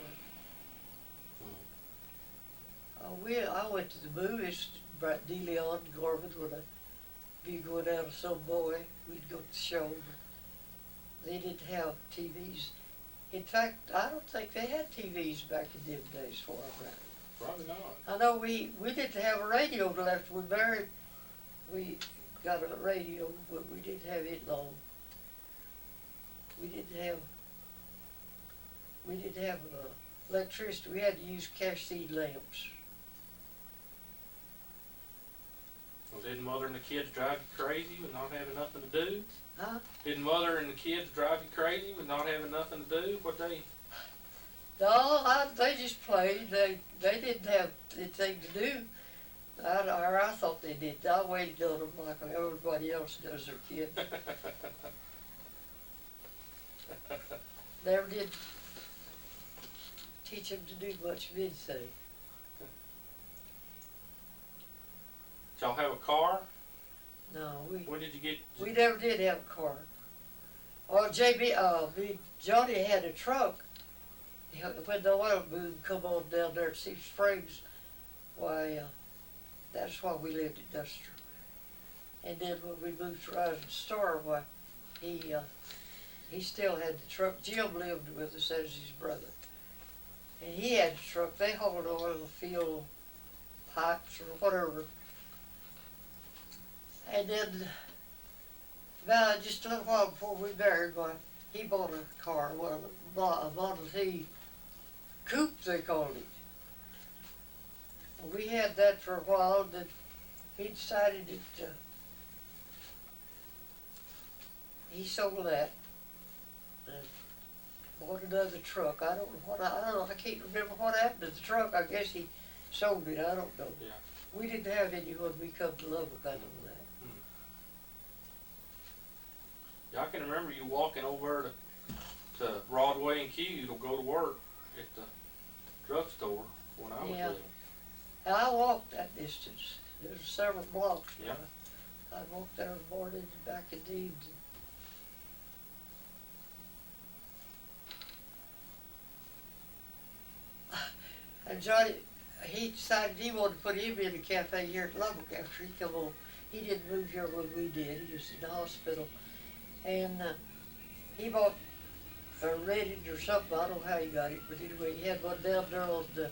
I went to the movies, Brett DeLeon and Gorman, when I'd be going out with some boy. We'd go to the show. They didn't have TVs. In fact, I don't think they had TVs back in them days for them. Probably not. I know we didn't have a radio till after we married. We got a radio, but we didn't have it long. We didn't have electricity. We had to use kerosene lamps. Well, didn't Mother and the kids drive you crazy with not having nothing to do? Huh? Didn't Mother and the kids drive you crazy with not having nothing to do? What they? No, they just played. They didn't have anything to do. I thought they did. I waited on them like everybody else does their kid. Never did teach them to do much of anything. Did y'all have a car? No, When did you get? we never did have a car. Oh, Johnny had a truck. When the oil boom come on down there at Sea Springs, why, that's why we lived at Duster. And then when we moved to Rising Star, why, he still had the truck. Jim lived with us as his brother. And he had a truck. They hauled oil, fuel, pipes, or whatever. And then, about just a little while before we married, why, he bought a car, a Model T coupe, they called it. We had that for a while, and then he decided that he sold that and bought another truck. I don't know, I can't remember what happened to the truck. I guess he sold it, I don't know. Yeah. We didn't have any when we come to Lubbock, I know that. Yeah, I can remember you walking over to Broadway and Q to go to work at the drugstore when I was Yeah. little. And I walked that distance. There's several blocks. Yeah. I walked there in the morning and back in the evening. And Johnny, he decided he wanted to put him in a cafe here at Lubbock after he come on. He didn't move here when we did. He was in the hospital. And he bought a Reddit or something. I don't know how he got it, but anyway, he had one down there on the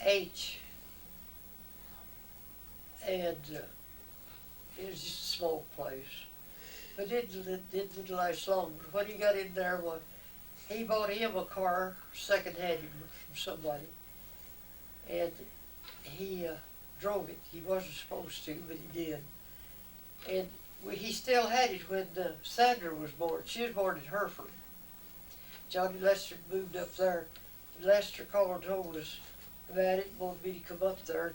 H. And it was just a small place. But it didn't last long. But when he got in there, well, he bought him a car, second-handed from somebody. And he drove it. He wasn't supposed to, but he did. And he still had it when Sandra was born. She was born in Hereford. Johnny Lester moved up there. And Lester called and told us about it, wanted me to come up there.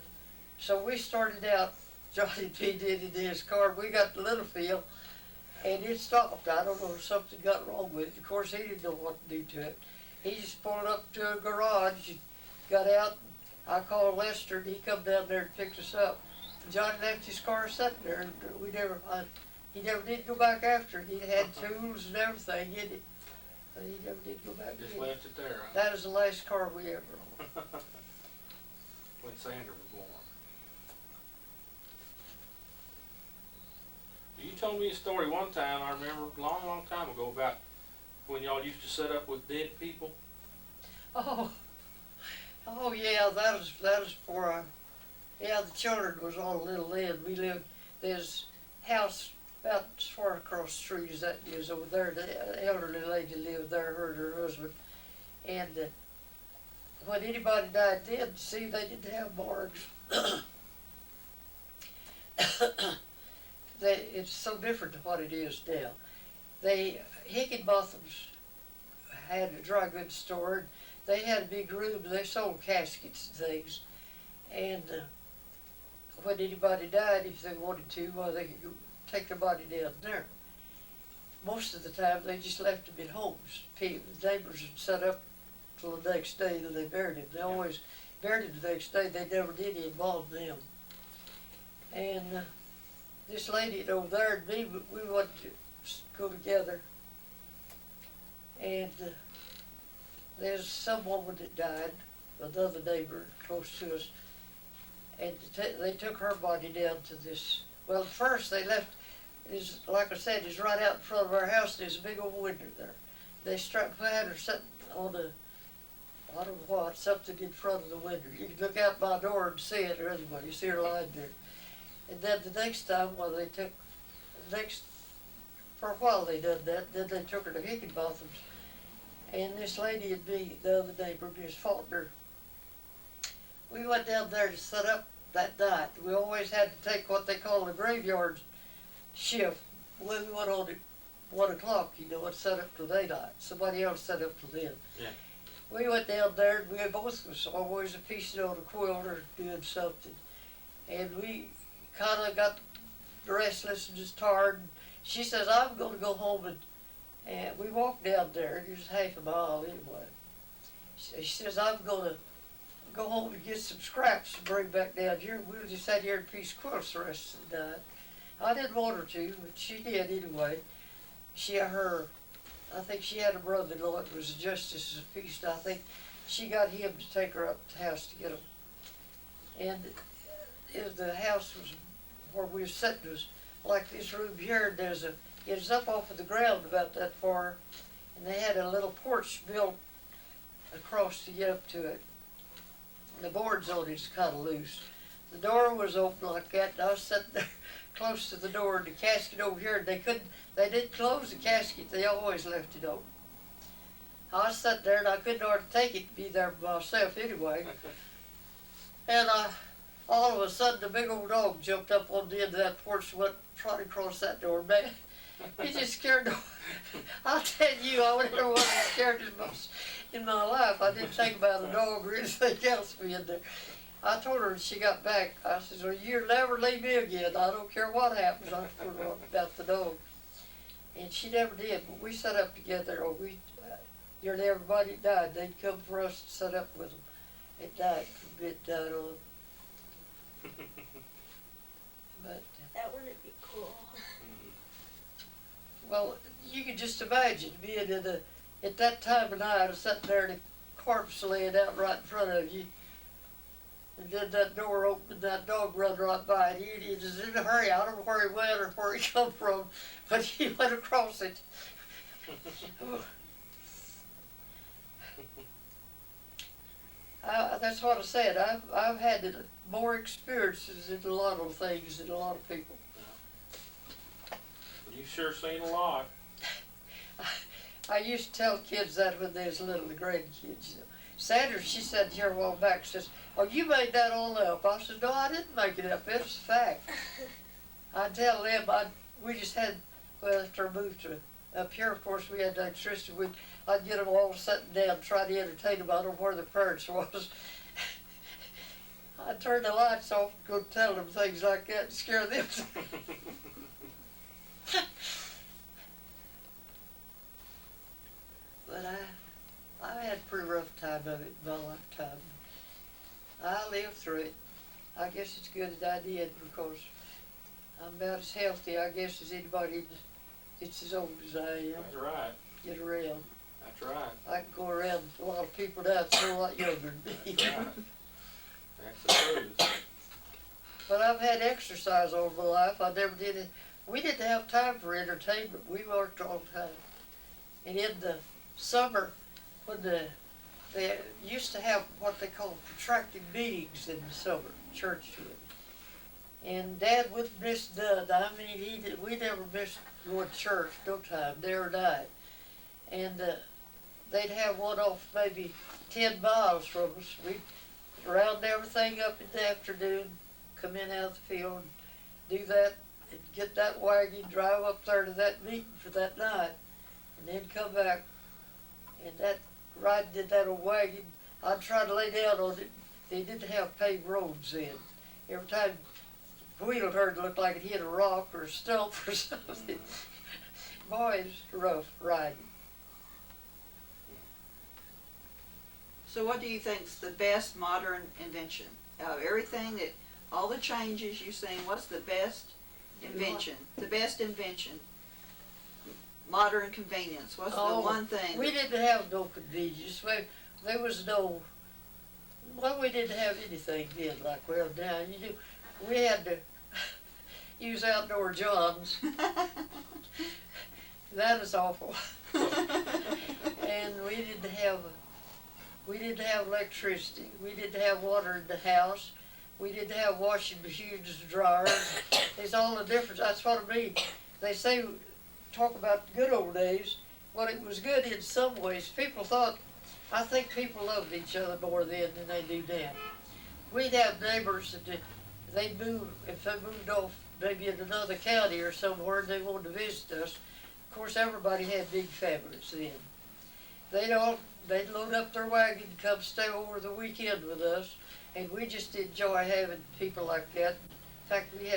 So we started out, Johnny and me did in his car. We got to Littlefield, and it stopped. I don't know if something got wrong with it. Of course, he didn't know what to do to it. He just pulled up to a garage and got out. I called Lester, and he come down there and picked us up. Johnny left his car sitting there. He never did go back after it. He had tools and everything in it. But he never did go back. Just left it there, huh? That was the last car we ever owned. When Sandra was born. You told me a story one time, I remember a long, long time ago, about when y'all used to set up with dead people. Oh yeah, that was for the children was on Little Inn. We lived, there's house about as far across the street as that is over there. The elderly lady lived there, her and her husband. And when anybody died then, see, they didn't have morgues. It's so different to what it is now. Higginbotham's had a dry goods store. They had a big room. They sold caskets and things. And when anybody died, if they wanted to, well, they could go take their body down there. Most of the time, they just left them in homes. The neighbors would set up till the next day that they buried him. They always buried him the next day. They never did involve them. And this lady over there and me, we wanted to go together. And there's some woman that died, another neighbor close to us, and they took her body down to this. Well, first they left. Like I said, it's right out in front of our house. There's a big old window there. They had her sitting on I don't know what, something in front of the window. You can look out my door and see it, or anyway, you see her lying there. And then the next time, for a while they done that, then they took her to Higginbotham's. And this lady and me, the other neighbor, Miss Faulkner, we went down there to set up that night. We always had to take what they call a graveyard shift. We went on at 1 o'clock, and set up till daylight. Somebody else set up till then. Yeah. We went down there, and we both was always a piece on a quilt or doing something. And we kind of got restless and just tired. She says, I'm going to go home, and we walked down there. It was half a mile anyway. She says, I'm going to go home and get some scraps to bring back down here. We just sat here in peace quilts the rest of the night. I didn't want her to, but she did anyway. I think she had a brother-in-law that was a justice of the peace, and I think she got him to take her up to the house to get them. And the house was where we were sitting was like this room here, and it was up off of the ground about that far, and they had a little porch built across to get up to it. The boards on it is kind of loose. The door was open like that, and I was sitting there close to the door, and the casket over here, and they didn't close the casket, they always left it open. I was sitting there, and I couldn't hardly take it to be there by myself anyway. And all of a sudden, the big old dog jumped up on the end of that porch and went trotting across that door, man. He just scared the... I'll tell you, I never was scared as much in my life. I didn't think about a dog or anything else being there. I told her when she got back, I said, well, you'll never leave me again. I don't care what happens. I told her about the dog. And she never did, but we set up together, or nearly everybody died. They'd come for us to set up with them at night for midnight on. But That wouldn't be cool. well, you could just imagine being at that time of night, sitting there and a corpse laying out right in front of you. And then that door opened, that dog run right by, and he was in a hurry. I don't know where he went or where he come from, but he went across it. That's what I said. I've had more experiences in a lot of things than a lot of people. You've sure seen a lot. I used to tell kids that when they was little, the grandkids. Sandra, she said here a while back, says, oh, you made that all up. I said, no, I didn't make it up. It's a fact. I tell them, we just had, well, after I moved up here, of course, we had electricity. I'd get them all sitting down, try to entertain them. I don't know where their parents was. I'd turn the lights off and go tell them things like that and scare them. But I had a pretty rough time of it in my lifetime. I lived through it. I guess it's good that I did, because I'm about as healthy, I guess, as anybody that's as old as I am. That's right. Get around. That's right. I can go around a lot of people now that's a whole lot younger than me. That's right. That's the truth. But I've had exercise all my life. I never did it. We didn't have time for entertainment. We worked all the time. And in the summer, when they used to have what they call protracted meetings in the summer, church did. And Dad wouldn't miss none. I mean, we never missed going to church no time, day or night. And they'd have one off maybe 10 miles from us. We'd round everything up in the afternoon, come in out of the field, do that, and get that wagon, drive up there to that meeting for that night, and then come back. And that riding in that old wagon, I'd try to lay down on it. They didn't have paved roads then. Every time the wheel turned, it looked like it hit a rock or a stump or something. Boy, it's rough riding. So what do you think's the best modern invention? Out of everything that, all the changes you've seen, what's the best invention? The best invention? Modern convenience, what's the one thing? We didn't have no convenience. There was no, well, we didn't have anything then like we have now. We had to use outdoor johns. That is awful. And we didn't have electricity. We didn't have water in the house. We didn't have washing machines and dryers. There's all the difference. That's what I mean. They say, talk about the good old days. Well, it was good in some ways. I think people loved each other more then than they do now. We'd have neighbors that they'd move, if they moved off maybe in another county or somewhere and they wanted to visit us. Of course, everybody had big families then. They'd load up their wagon and come stay over the weekend with us, and we just enjoy having people like that. In fact, we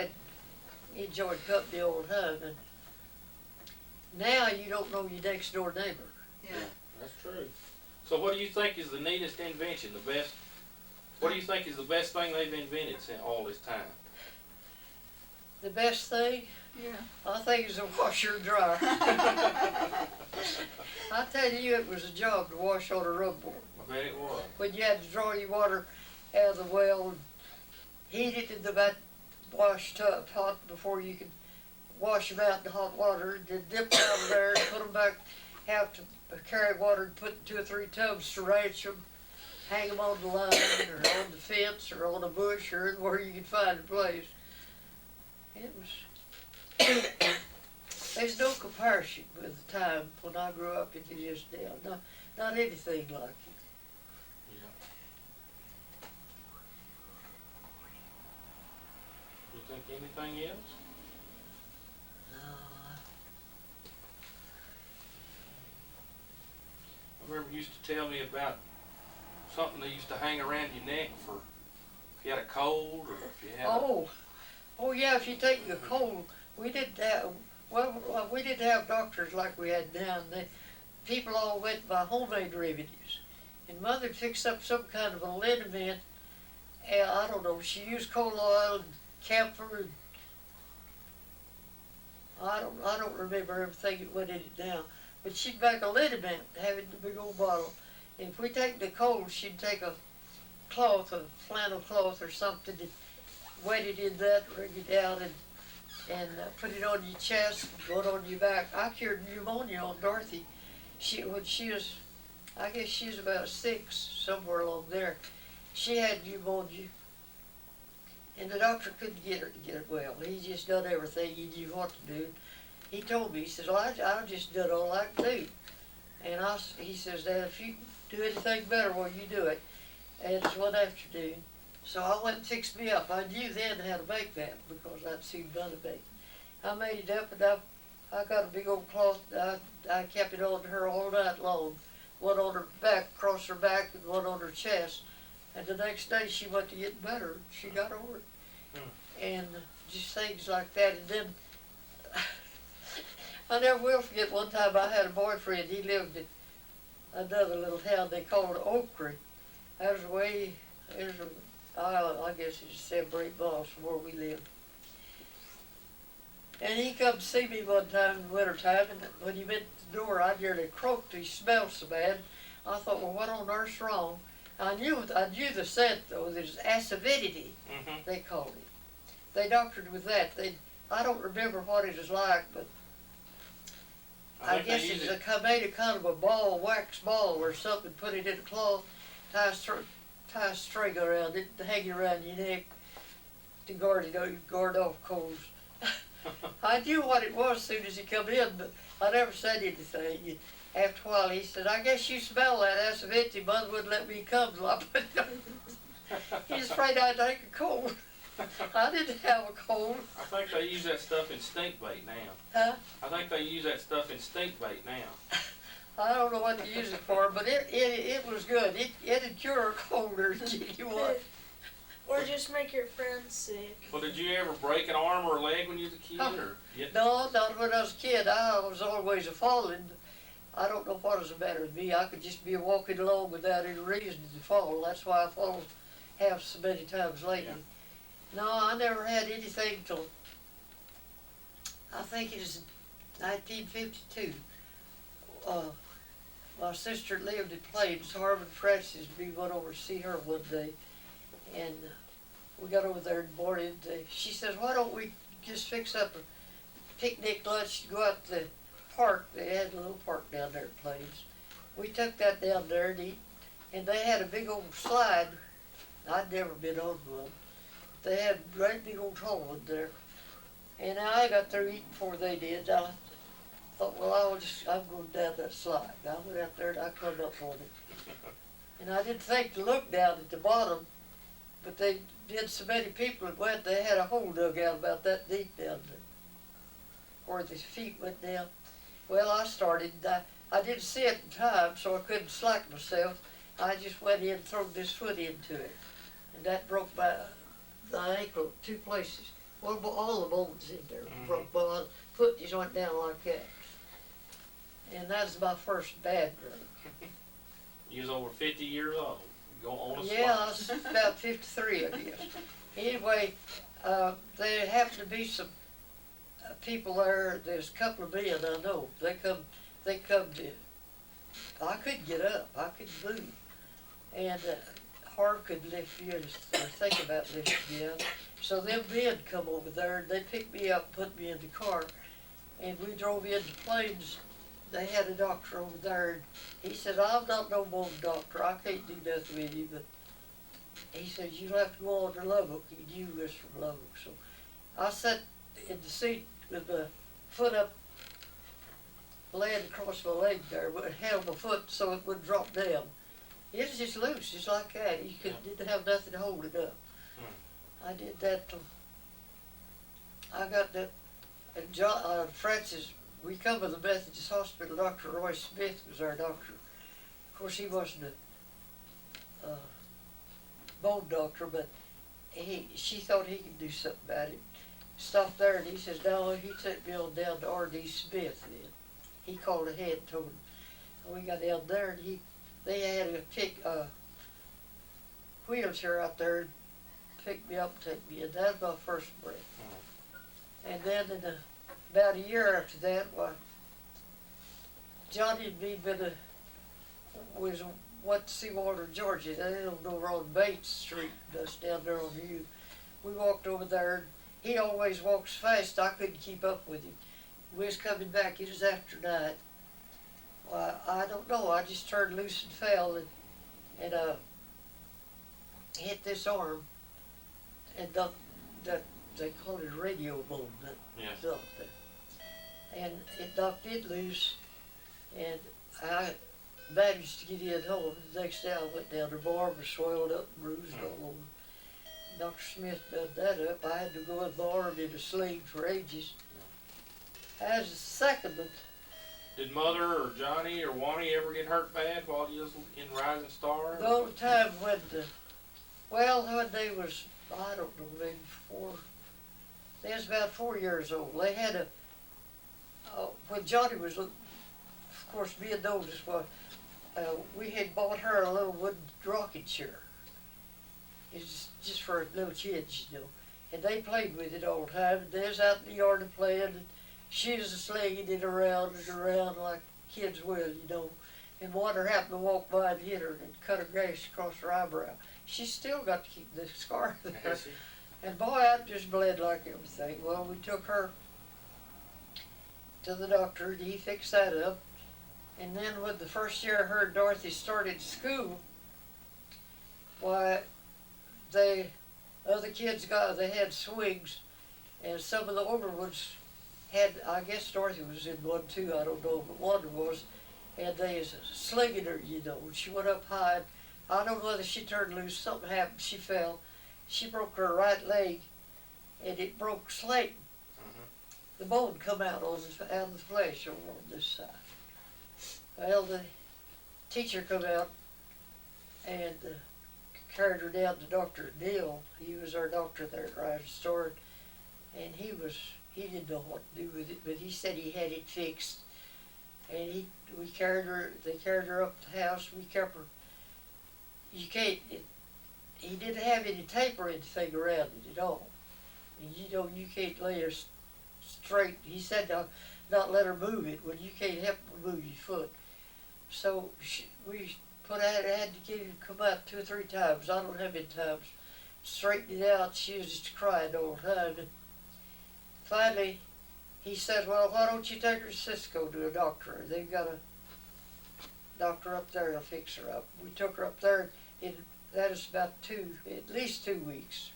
enjoyed company all the time. And now you don't know your next door neighbor. Yeah. That's true. So what do you think is the neatest invention, the best? What do you think is the best thing they've invented since all this time? The best thing, Yeah. I think, is a washer and dryer. I tell you, it was a job to wash on a rubboard. I bet it was. When you had to draw your water out of the well and heat it in the wash tub hot before you could wash them out in hot water, then dip them out of there and put them back, have to carry water and put 2 or 3 tubs to ranch them, hang them on the line or on the fence or on a bush or where you could find a place. It was, there's no comparison with the time when I grew up and it is now. Not anything like it. Yeah. You think anything else? I remember you used to tell me about something they used to hang around your neck for if you had a cold or if you had Oh yeah, if you take the cold, we didn't have doctors like we had now. People all went by homemade remedies. And Mother'd fix up some kind of a liniment, and I don't know, she used coal oil and camphor and I don't remember everything that went in it now. But she'd make a liniment, have it in a big old bottle. And if we take the cold, she'd take a cloth, a flannel cloth or something, and wet it in that, wring it out, and put it on your chest, go it on your back. I cured pneumonia on Dorothy. When she was, I guess she was about 6, somewhere along there. She had pneumonia, and the doctor couldn't get her to get well. He just done everything he knew what to do. He told me, he says, well, I just done all I can do. And he says, Dad, if you do anything better, well, you do it. And it's one afternoon. So I went and fixed me up. I knew then how to make that because I'd seen Mother make it. I made it up and I got a big old cloth. I kept it on her all night long. One on her back, across her back, and one on her chest. And the next day she went to get better. She got over it. And just things like that. And then I never will forget one time I had a boyfriend. He lived in another little town they called Oakry. That was way, I guess it's 7 or 8 miles from where we lived. And he come to see me one time in the wintertime, and when he went to the door, I nearly croaked. He smelled so bad. I thought, well, what on earth's wrong? I knew the scent, though. There's acidity, they called it. They doctored with that. I don't remember what it was like, but I guess made a kind of a ball, wax ball or something, put it in a cloth, tie a string around it, hang it around your neck, to guard off colds. I knew what it was as soon as he come in, but I never said anything. After a while, he said, "I guess you smell that acid. Mother wouldn't let me come till I put it on." He's afraid I'd take a cold. I didn't have a cold. I think they use that stuff in stink bait now. Huh? I think they use that stuff in stink bait now. I don't know what to use it for, but it was good. It'd cure a cold or you what. Or just make your friends sick. Well, did you ever break an arm or a leg when you was a kid? Or No, not when I was a kid. I was always a falling. I don't know what was the matter with me. I could just be walking along without any reason to fall. That's why I fallen half so many times lately. Yeah. No, I never had anything till, I think it was 1952. My sister lived in Plains. Harvard Francis, we went over to see her one day, and we got over there in the morning. She says, "Why don't we just fix up a picnic lunch to go out to the park?" They had a little park down there at Plains. We took that down there and eat, and they had a big old slide. I'd never been on one. They had a great big old tall one there. And I got there eating before they did. I thought, well, I'm going down that slide. I went out there and I climbed up on it. And I didn't think to look down at the bottom, but they did so many people that went, they had a hole dug out about that deep down there, where the feet went down. Well, I started, I didn't see it in time, so I couldn't slack myself. I just went in and threw this foot into it. And that broke the ankle 2 places. Well, all the bones in there broke. My foot just went down like that. And that was my first bad break. You was over 50 years old. Go on a Yeah, I slide. was about 53, I guess. Anyway, there happened to be some people there. There's a couple of men I know. They come to. I couldn't get up. I couldn't move, and Harv could lift me or think about lifting me up. So them men come over there and they picked me up, and put me in the car, and we drove into Plains. They had a doctor over there, and he said, "I'm not no more doctor. I can't do nothing with you, but," he said, "you'll have to go on to Lubbock." He knew us from Lubbock. So I sat in the seat with my foot up, laying across my leg there, but held my foot so it wouldn't drop down. It was just loose, just like that. You didn't have nothing to hold it up. I did that till I got that. And Francis, we come to the Methodist Hospital. Dr. Roy Smith was our doctor. Of course, he wasn't a bone doctor, but she thought he could do something about it. Stopped there, and he says, "No," he took me on down to R.D. Smith then. He called ahead and told him. And we got down there, and they had a wheelchair out there and picked me up and take me in. That was my first break. And then about a year after that, Johnny and me went to Seawater, Georgia. They lived over on Bates Street, just down there on the U. We walked over there, and he always walks fast. I couldn't keep up with him. We was coming back. It was after night. Well, I don't know. I just turned loose and fell and hit this arm, and they call it a radio bone. Yes. And it knocked it loose, and I managed to get in home. The next day I went down there, my arm was swelled up and bruised all over. Dr. Smith done that up. I had to go with my arm in a sling for ages. As a second one. Did Mother or Johnny or Wani ever get hurt bad while you was in Rising Star? The only time when when they was, I don't know, maybe they was about 4 years old. They had when Johnny was, of course, being the oldest one, we had bought her a little wooden rocking chair. It's just for little kids, you know. And they played with it all the time. And they was out in the yard playing, and she was slinging it around and around like kids will, you know. And Water happened to walk by and hit her and cut her gash across her eyebrow. She still got to keep the scar there. And boy, I just bled like everything. Well, we took her to the doctor, and he fixed that up. And then with the first year her and Dorothy started school, why, Other kids they had swings, and some of the older ones had, I guess Dorothy was in one too, I don't know, but one was, and they was slinging her, you know. She went up high, and I don't know whether she turned loose, something happened, she fell. She broke her right leg, and it broke Slayton. The bone come out out of the flesh over on this side. Well, the teacher come out and carried her down to Dr. Neal. He was our doctor there at Rising Star, and he didn't know what to do with it, but he said he had it fixed. And they carried her up to the house. We kept her. He didn't have any tape or anything around it at all. And you can't lay her straight. He said to not let her move it when you can't help but move your foot. So we had to get her to come out 2 or 3 times. I don't know how many times. Straighten it out. She was just crying all the time. And finally, he said, well, why don't you take her to Cisco to a doctor? They've got a doctor up there that'll fix her up. We took her up there, and that was about at least 2 weeks.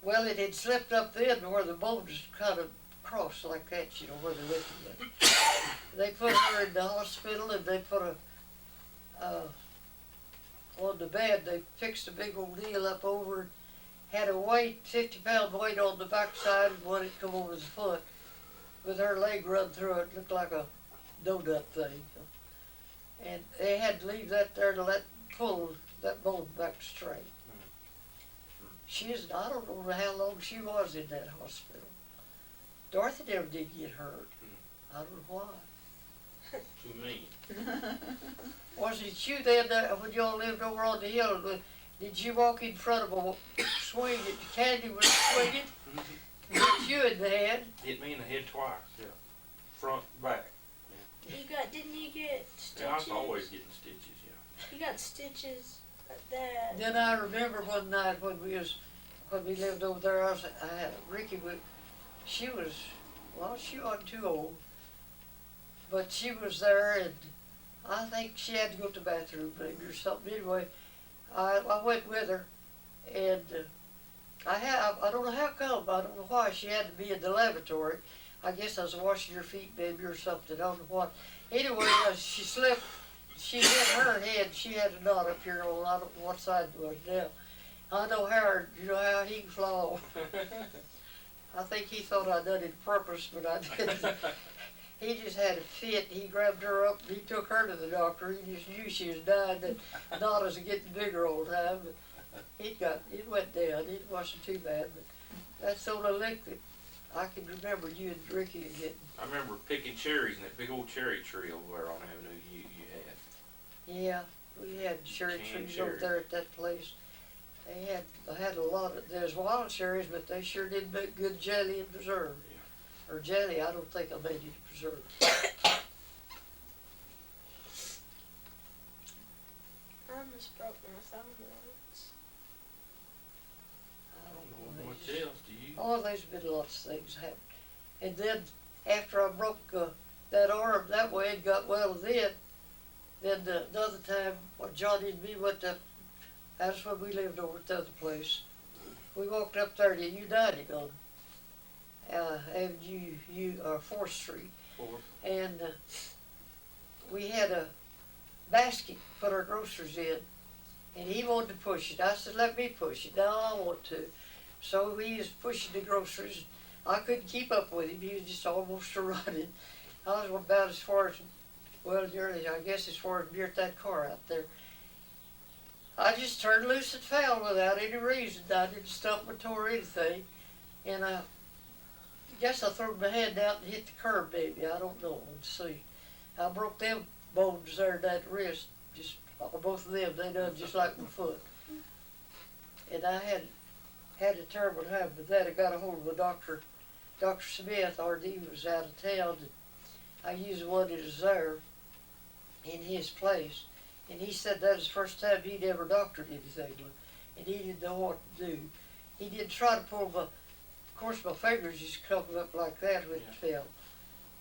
Well, it had slipped up then where the bones kind of crossed like that, you know, where they went together. They put her in the hospital, and they put on the bed, they fixed a big old deal up over, had a weight, 50-pound weight on the backside, and one had come over the foot. With her leg run through it, looked like a donut thing. And they had to leave that there to pull that bone back straight. I don't know how long she was in that hospital. Dorothy never did get hurt. I don't know why. Too mean. Was it you then when y'all lived over on the hill? Did you walk in front of a swing that Candy was swinging? Hit you in the head? Hit me in the head twice, yeah. Front, back. Didn't you get stitches? Yeah, I was always getting stitches, yeah. You got stitches like that. Then I remember one night when we lived over there, I had Ricky she wasn't too old, but she was there, and I think she had to go to the bathroom maybe or something. Anyway, I went with her, and I don't know how come, I don't know why she had to be in the lavatory. I guess I was washing her feet maybe or something, I don't know what. Anyway, she slipped, she hit her head, she had a knot up here on, I don't know what side it was now. I know Howard, you know how he can fly. I think he thought I'd done it on purpose, but I didn't. He just had a fit. He grabbed her up, and he took her to the doctor. He just knew she was dying. The knot was getting bigger all the time. But it went down. It wasn't too bad, but that's the only lick that I can remember you and Ricky getting. I remember picking cherries in that big old cherry tree over there on Avenue you had. Yeah, we had cherry trees cherry. over there at that place. I had a lot of, there's wild cherries, but they sure did make good jelly and preserve. Yeah. Or jelly, I don't think I made it preserve. I almost broke my thumb once. I don't know know much else, do you? Oh, there's been lots of things happen. And then after I broke that arm that way and got well then another time, Johnny and me went to, that's when we lived over at the other place. We walked up there to United on Avenue 4th Street. And we had a basket, put our groceries in, and he wanted to push it. I said, let me push it. No, I want to. So he was pushing the groceries. I couldn't keep up with him. He was just almost running. I was about as far as, well, nearly, I guess as far as near that car out there. I just turned loose and fell without any reason. I didn't stump or tore anything. And I guess I threw my hand out and hit the curb maybe. I don't know. Let's see. I broke them bones there in that wrist. Just both of them. They done just like my foot. And I had a terrible time with that. I got a hold of a doctor. Dr. Smith, RD, was out of town. And I used the one that was there in his place. And he said that was the first time he'd ever doctored anything. And he didn't know what to do. He didn't try to pull of course my fingers just come up like that when it fell.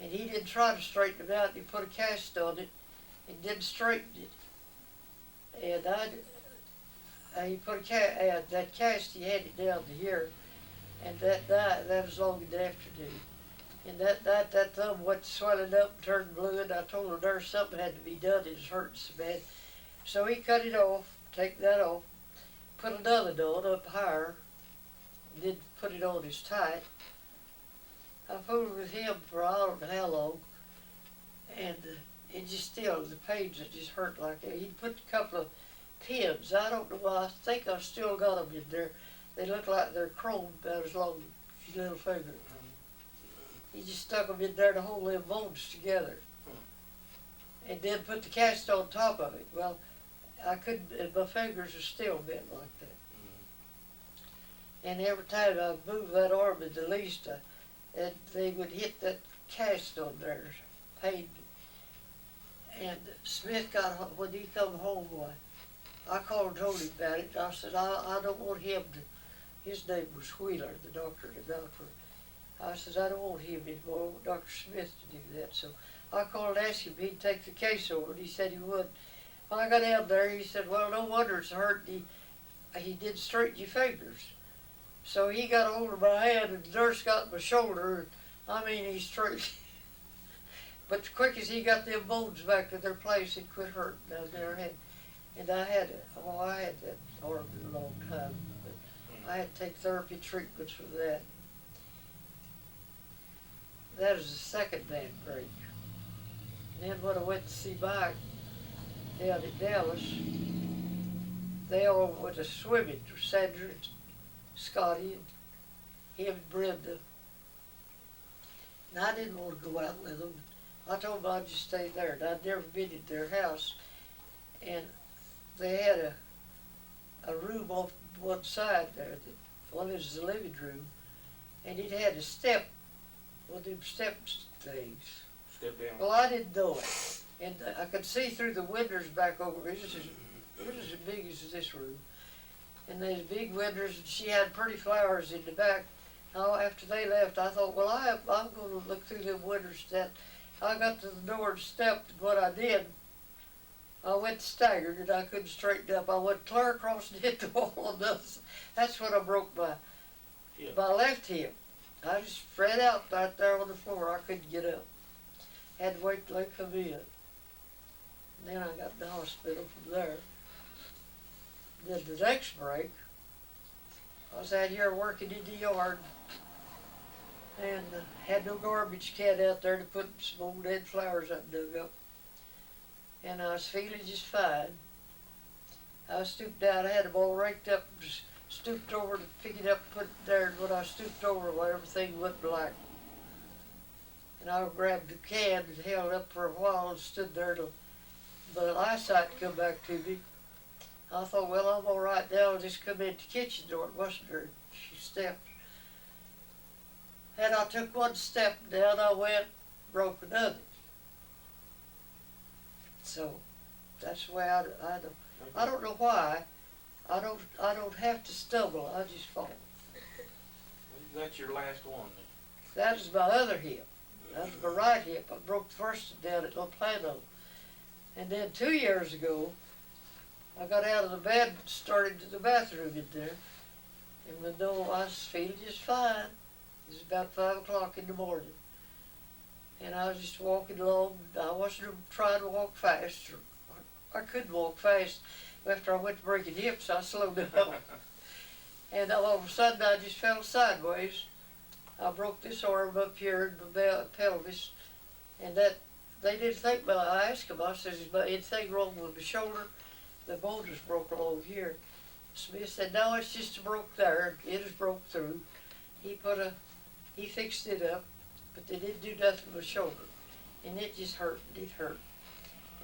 And he didn't try to straighten them out. He put a cast on it and didn't straighten it. And he put that cast, he had it down to here, and that night, that was long in the afternoon. And that thumb went swelling up and turned blue, and I told the nurse something had to be done, it was hurting so bad. So he cut it off, take that off, put another on up higher, and then put it on as tight. I fooled with him for I don't know how long, and it just still, the pains, it just hurt like that. He'd put a couple of pins, I don't know why, I think I've still got them in there. They look like they're chrome about as long as your little finger. He just stuck them in there to hold them bones together. And then put the cast on top of it. Well, I couldn't, and my fingers are still bent like that. And every time I moved that arm in the least, and they would hit that cast on there, pained me. And Smith got, when he come home, I called and told him about it. I said, I don't want him to, his name was Wheeler, the doctor that got for. I said, I don't want him anymore. I want Dr. Smith to do that. So I called and asked him if he'd take the case over, and he said he would. When I got down there, he said, well, no wonder it's hurt. He did straighten your fingers. So he got hold of my hand, and the nurse got my shoulder. I mean, he straightened. But as quick as he got them bones back to their place, it quit hurting down there. And I had that arm for a long time. But I had to take therapy treatments for that. That was the second bad break. And then when I went to see Mike down in Dallas, they all went to swimming, Sandra and Scotty and him and Brenda. And I didn't want to go out with them. I told them I'd just stay there. And I'd never been in their house. And they had a room off one side there. One was the living room. And it had a step, one of them step things. Step down. Well, I didn't know it. And I could see through the windows back over. It was as big as this room. And there's big windows, and she had pretty flowers in the back. Now, after they left, I thought, well, I'm going to look through them windows. That I got to the door and stepped, and what I did, I went staggered, and I couldn't straighten up. I went clear across and hit the wall on the other side. That's when I broke my left hip. I just spread out right there on the floor. I couldn't get up. Had to wait till they come in. And then I got to the hospital from there. Then the next break, I was out here working in the yard and had no garbage can out there to put some old dead flowers I dug up. And I was feeling just fine. I stooped down, I had them all raked up, just stooped over to pick it up, put it there, and when I stooped over, well, everything went black. And I grabbed the can and held it up for a while and stood there till the eyesight come back to me. I thought, well, I'm all right now. I'll just come in the kitchen door. It wasn't her. She stepped. And I took one step down, I went, broke another. So that's the way I don't know why. I don't have to stumble. I just fall. That's your last one then. That is my other hip. That's my right hip. I broke the first one down at La Plano. And then 2 years ago, I got out of the bed and started to the bathroom in there. And when I was feeling just fine. It was about 5 o'clock in the morning. And I was just walking along. I wasn't trying to walk fast. I couldn't walk fast. After I went to breaking hips, I slowed down. And all of a sudden, I just fell sideways. I broke this arm up here in the pelvis. And that, they didn't think, well, I asked him, I said, is anything wrong with my shoulder? The bone just broke along here. Smith said, no, it's just broke there. It is broke through. He fixed it up, but they didn't do nothing with the shoulder. And it just hurt, it hurt.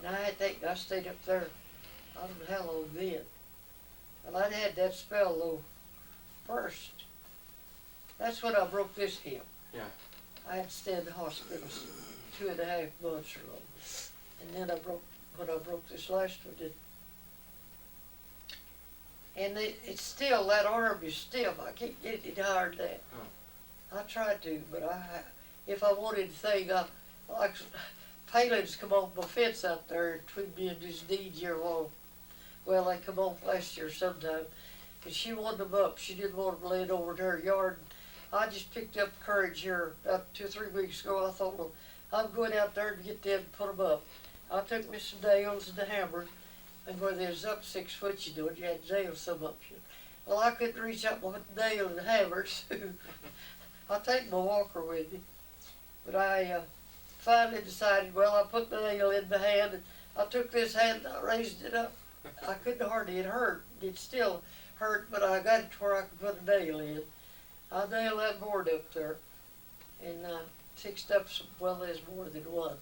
And I stayed up there, I don't know how long then. Well, I'd had that spell though first. That's when I broke this hip. Yeah. I had to stay in the hospital 2.5 months or longer. And then when I broke this last one, and it's still, that arm is stiff. I can't get it higher than that. I tried to, but if I wanted anything, like palings come off my fence out there between me and this deed here wall. Well, they come off last year sometime, and she wanted them up. She didn't want them laid over in her yard. I just picked up courage here about 2 or 3 weeks ago. I thought, well, I'm going out there to get them and put them up. I took me some nails and a hammer, and where they was up 6 foot, you know, you had to nail some up. Well, I couldn't reach up with the nail and the hammer, so I take my walker with me. But I finally decided, well, I put the nail in the hand, and I took this hand and I raised it up. I couldn't hardly, it hurt. It still hurt, but I got it to where I could put a nail in. I nailed that board up there, and fixed up some, well, there's more than one.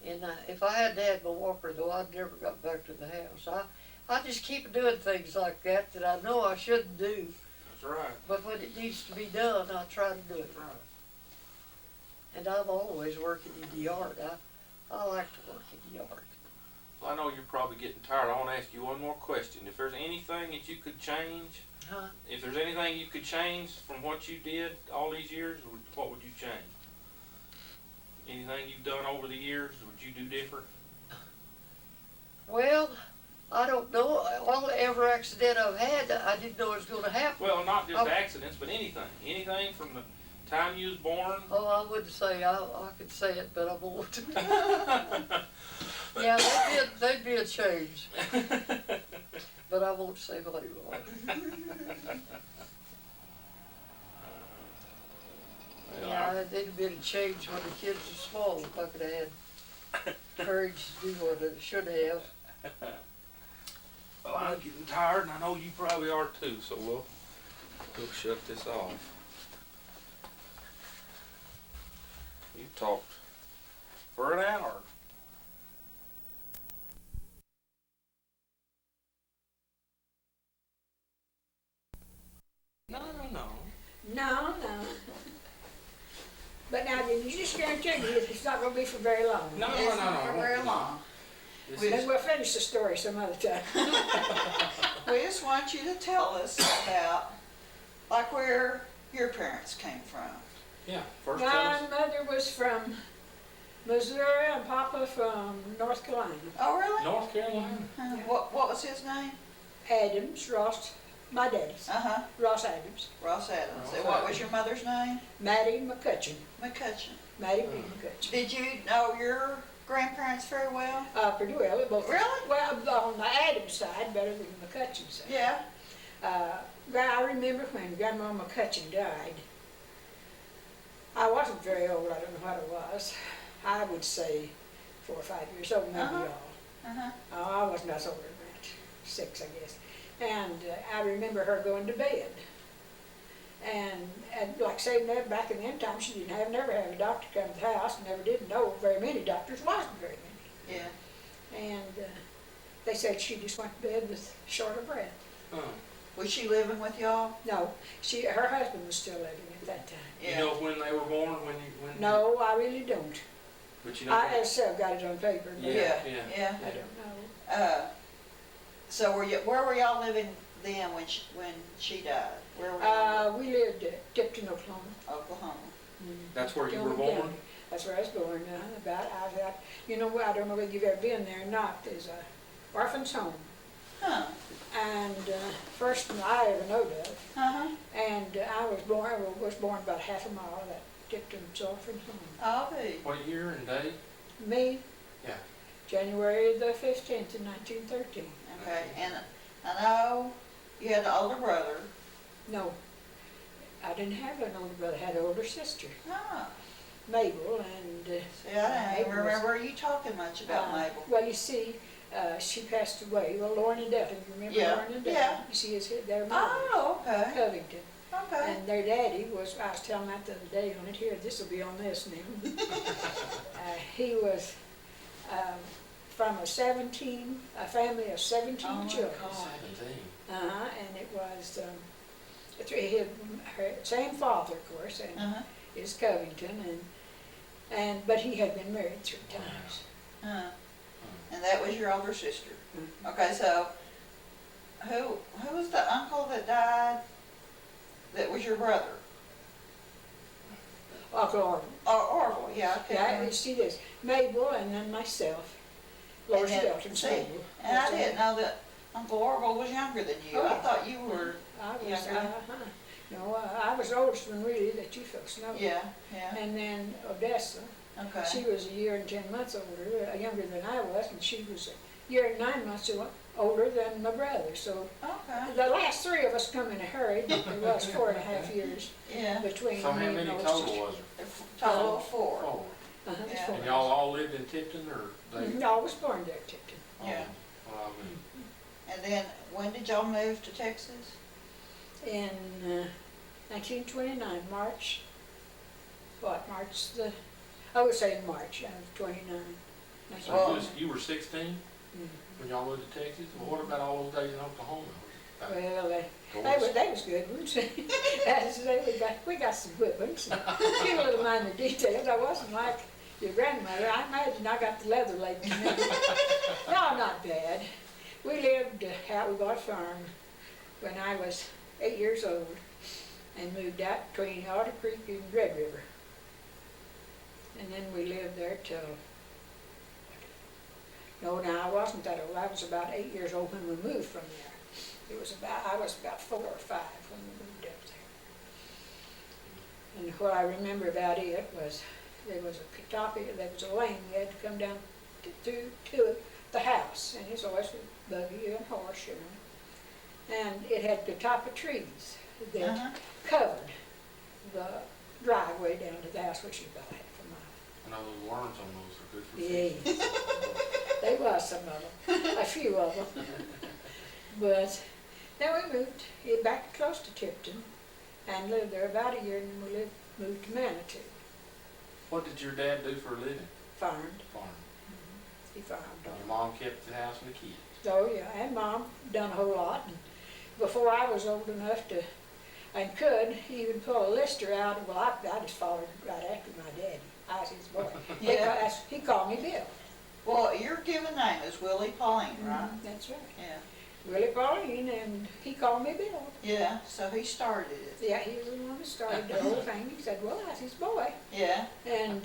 And if I hadn't had my walker, though, I'd never got back to the house. I just keep doing things like that I know I shouldn't do. That's right. But when it needs to be done, I try to do it. That's right. And I'm always working in the yard. I like to work in the yard. Well, I know you're probably getting tired. I want to ask you one more question. If there's anything that you could change, Huh? if there's anything you could change from what you did all these years, what would you change? Anything you've done over the years, would you do different? Well, I don't know. Well, every accident I've had, I didn't know it was going to happen. Well, not just Oh. accidents, but anything. Anything from the time you was born. Oh, I wouldn't say, I could say it, but I won't. Yeah, they'd be a change, but I won't say what it was. Yeah, they'd been a change when the kids were small. If I could have had courage to do what I should have. Well, I'm getting tired, and I know you probably are too, so we'll shut this off. You talked for an hour. No. No. But now, did you just guarantee me it's not gonna be for very long? No. It's not for very long. This We- is- We'll finish the story some other time. We just want you to tell us about, like, where your parents came from. yeah, first tell us. My mother was from Missouri and Papa from North Carolina. Oh, really? North Carolina. What was his name? Adams, Ross, my daddy's, Uh-huh, Ross Adams. Ross Adams. Ross And what was Adams. your mother's name? Maddie McCutcheon, McCutcheon. Maddie B. McCutcheon. Did you know your grandparents very well? Pretty well, we both. Really? Well, on the Adams side, better than the McCutcheon side. Yeah. I remember when Grandma McCutcheon died. I wasn't very old, I don't know what I was. I would say 4 or 5 years old, maybe Uh-huh. all. Uh-huh. I wasn't as old as that, 6, I guess. And I remember her going to bed. And like saying that back in them times, she never have a doctor come to the house, never did know very many doctors, wasn't very many. Yeah. And they said she just went to bed with short of breath. Huh. Was she living with y'all? No, her husband was still living at that time. You know when they were born? When? No, I really don't. But you know. I got it on paper, but Yeah. Yeah. I don't know. So where were y'all living then when she died? Where were y'all? We lived at Tipton, Oklahoma. Oklahoma. That's where you were Oklahoma born? County. That's where I was born. You know, I don't know whether you've ever been there or not. There's a orphan's home. Huh. And first one I ever knowed of. Uh-huh. And I was born about half a mile of that Tipton's orphan's home. I'll be. What year and day? Me? Yeah. January the 15th in 1913. Okay. And I know you had an older brother. No, I didn't have an older brother. I had an older sister, Ah. Mabel, and See, I don't Mabel was- remember you talking much about Mabel. Well, you see, she passed away. Well, Lauren and Delta, you remember Yeah, Lauren and Delta? yeah. She is their mother, Oh, okay. Covington. Okay. And their daddy was, I was telling that the other day on it here, this will be on this now. He was from a family of 17 Oh, my children. God. 17. And it was, her same father, of course, and Uh-huh. is Covington, but he had been married 3 times. And that was your older sister. Mhm. Okay, so who was the uncle that died? That was your brother? Uncle Orville. Or Orville, yeah. I can't Yeah, remember. see this, Mabel and then myself. Lord And then- Skelton see, School. And I didn't know that Uncle Orville was younger than you. Oh, I yeah. thought you were, I was, younger. no, I was the oldest one really that you folks know. yeah, yeah, And then Odessa, okay. she was a year and 10 months older, younger than I was, and she was a year and 9 months older than my brother. So Okay, the last three of us come in a hurry, but there was 4.5 years yeah. between So how me and many those total two. was Total of four. there? 4. It's Yeah. four And of y'all us. all lived in Tipton, or they? No, I was born there, Tipton. Yeah. Well, I mean, And then, when did y'all move to Texas? In 1929, March, I would say in March, I was 29. so Well- you were 16 when y'all moved to Texas? Well, what about all those days in Oklahoma? Well, they Doris? was good ones. As they, we got some good ones. Few little minor details. I wasn't like your grandmother. I imagine I got the leather laden. No, not bad. We lived out, we bought a farm when I was 8 years old and moved out between Otter Creek and Red River. And then we lived there till, no, I wasn't that old. I was about 8 years old when we moved from there. I was about 4 or 5 when we moved up there. And what I remember about it was there was a lane we had to come down to the house, and it's always a buggy and horse, you know. And it had the top of trees that Uh-huh. covered the driveway down to the house, which is about half a mile. I know those worms on those are good for Yes, fish. there was some of them, a few of them. But then we moved back close to Tipton and lived there about a year, and then we moved to Manitou, What did your dad do for a living? farmed. Farm. He farmed. And your mom kept the house and the kids. Oh, yeah, and Mom done a whole lot. And before I was old enough to, and could, he would pull a lister out. Well, I just followed right after my daddy. I was his boy. Yeah. He called me Bill. Well, your given name is Willie Pauline, right? That's right. Yeah. Willie Pauline, and he called me Bill. Yeah, so he started it. Yeah, he was the one that started the whole thing. He said, well, that's his boy. Yeah, And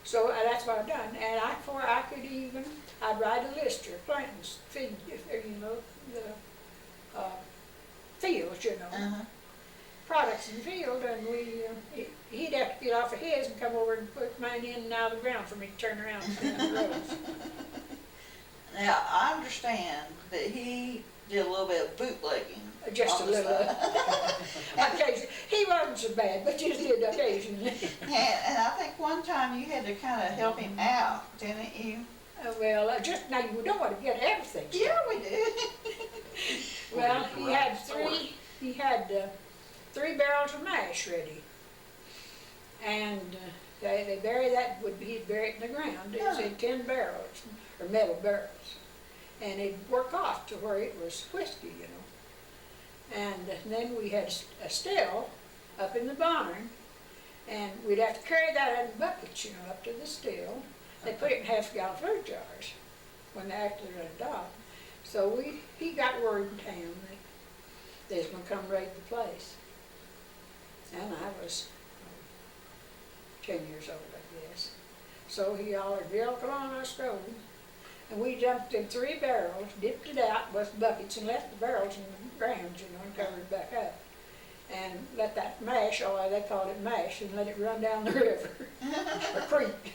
so that's what I've done. And before I could even, I'd write a lister, plantings, feed, you know, the fields, you know, uh-huh. products in the field, and he'd have to get off of his and come over and put mine in and out of the ground for me to turn around and put in the rows. Now, I understand that he did a little bit of bootlegging. Just a on the little. side. Occasionally. He wasn't so bad, but just did occasionally. And I think one time you had to kind of help him out, didn't you? Well, just now you don't want to get everything. Yeah, we did. Well, he had 3 barrels of mash ready. And they bury that, he'd bury it in the ground. It was in 10 barrels, or metal barrels. And it'd work off to where it was whiskey, you know. And then we had a still up in the barn, and we'd have to carry that in buckets, you know, up to the still. They put it in half-gallon fruit jars when they actually run off. So he got word in town that they was gonna come raid the place. And I was 10 years old, I guess. So he hollered, Bill, come on, let's go. And we jumped in 3 barrels, dipped it out with buckets, and left the barrels in the ground, you know, and covered it back up. And let that mash, or they called it mash, and let it run down the river, or creek.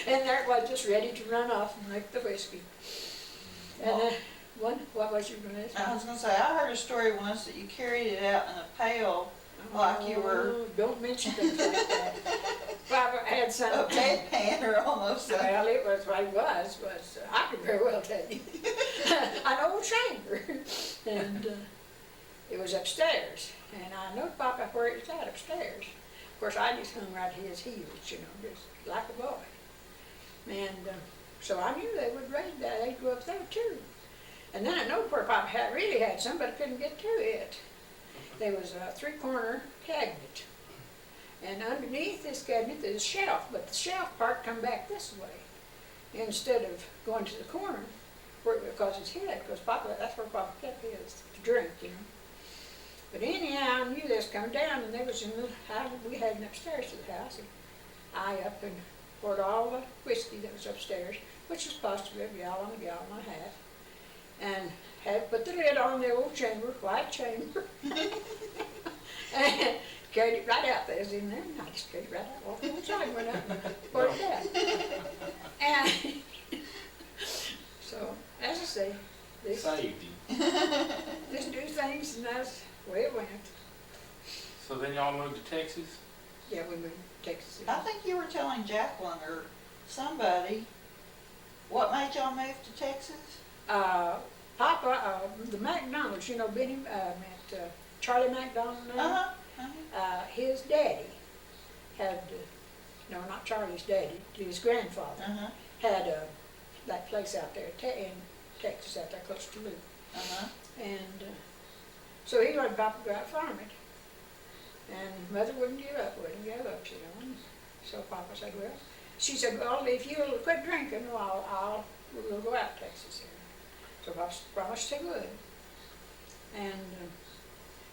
And there it was, just ready to run off and make the whiskey. And then, what was you gonna ask me? I was gonna say, I heard a story once that you carried it out in a pail like you were Oh, don't mention things like that. Well, I had some. a bedpan or almost. Well, it was what it was, I could very well tell you. An old chamber. And it was upstairs. And I know Papa where it was at upstairs. Of course, I just hung right to his heels, you know, just like a boy. And so I knew they would raid that. They'd go up there too. And then I know where Papa really had some, but I couldn't get to it. There was a 3-corner cabinet. And underneath this cabinet there's a shelf, but the shelf part come back this way instead of going to the corner because it's hid, because Papa, that's where Papa kept his to drink, you know. But anyhow, I knew they was coming down, and they was in the house. We had an upstairs to the house, and I up and poured all the whiskey that was upstairs, which was possibly a gallon and a half, and had put the lid on the old chamber, white chamber, and carried it right out. There was in there, and I just carried it right out, walked outside, went up and poured it out. And so, as I say, this, Saved him. just do things, and that's the way it went. So then y'all moved to Texas? Yeah, we moved to Texas. I think you were telling Jacqueline or somebody, what made y'all move to Texas? Papa, the McDonald's, you know, Benny, met Charlie McDonald now. His daddy had, no, not Charlie's daddy, his grandfather had that place out there in Texas, out there close to Luke. And so he let Papa go out farming. And Mother wouldn't give up, you know. And so Papa said, well, she said, well, if you'll quit drinking, well, we'll go out to Texas. So Papa promised he would. And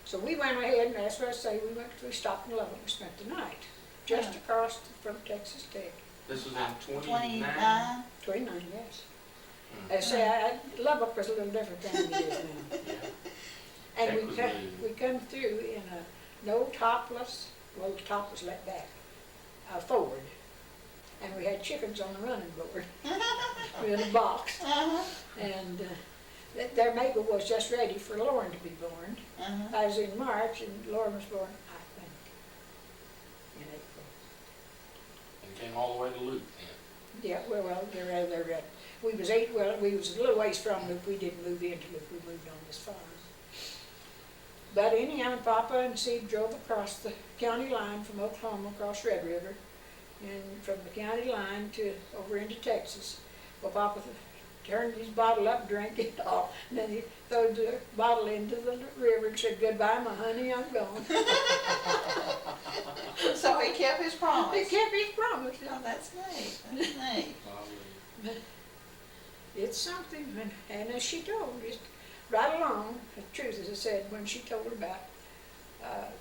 so we went ahead, and that's what I say, we stopped in Lubbock and spent the night, just across from Texas Tech. This was in 29? 29, yes. I say, Lubbock was a little different than it is now. Yeah. And Heck we come through in a no topless, well, the top was let back, forward. And we had chickens on the running board in a box. And their Mabel was just ready for Lauren to be born. I was in March, and Lauren was born, I think, in April. And came all the way to Luke then? Yeah, well, we was a little ways from Luke. We didn't move into Luke. We moved on this farm. But anyhow, Papa and Steve drove across the county line from Oklahoma, across Red River, and from the county line to over into Texas. Well, Papa turned his bottle up, drank it all, and then he threw the bottle into the river and said, "Goodbye, my honey, I'm gone." So he kept his promise. He kept his promise. Oh, that's neat, that's neat. But it's something, and as she told, just right along, the truth as I said, when she told about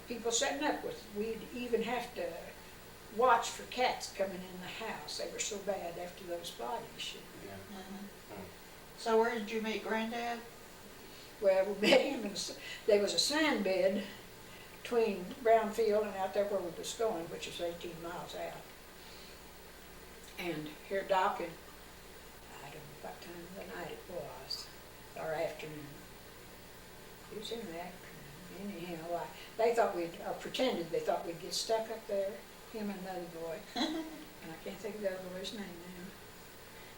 people setting up with, we'd even have to watch for cats coming in the house. They were so bad after those bodies. So where did you meet Granddad? Well, we met him, there was a sand bed between Brownfield and out there where we was going, which is 18 miles out. And here Doc, and I don't know what time of the night it was, or afternoon. It was in the afternoon. Anyhow, they thought or pretended they thought we'd get stuck up there, him and another boy. And I can't think of the other boy's name now.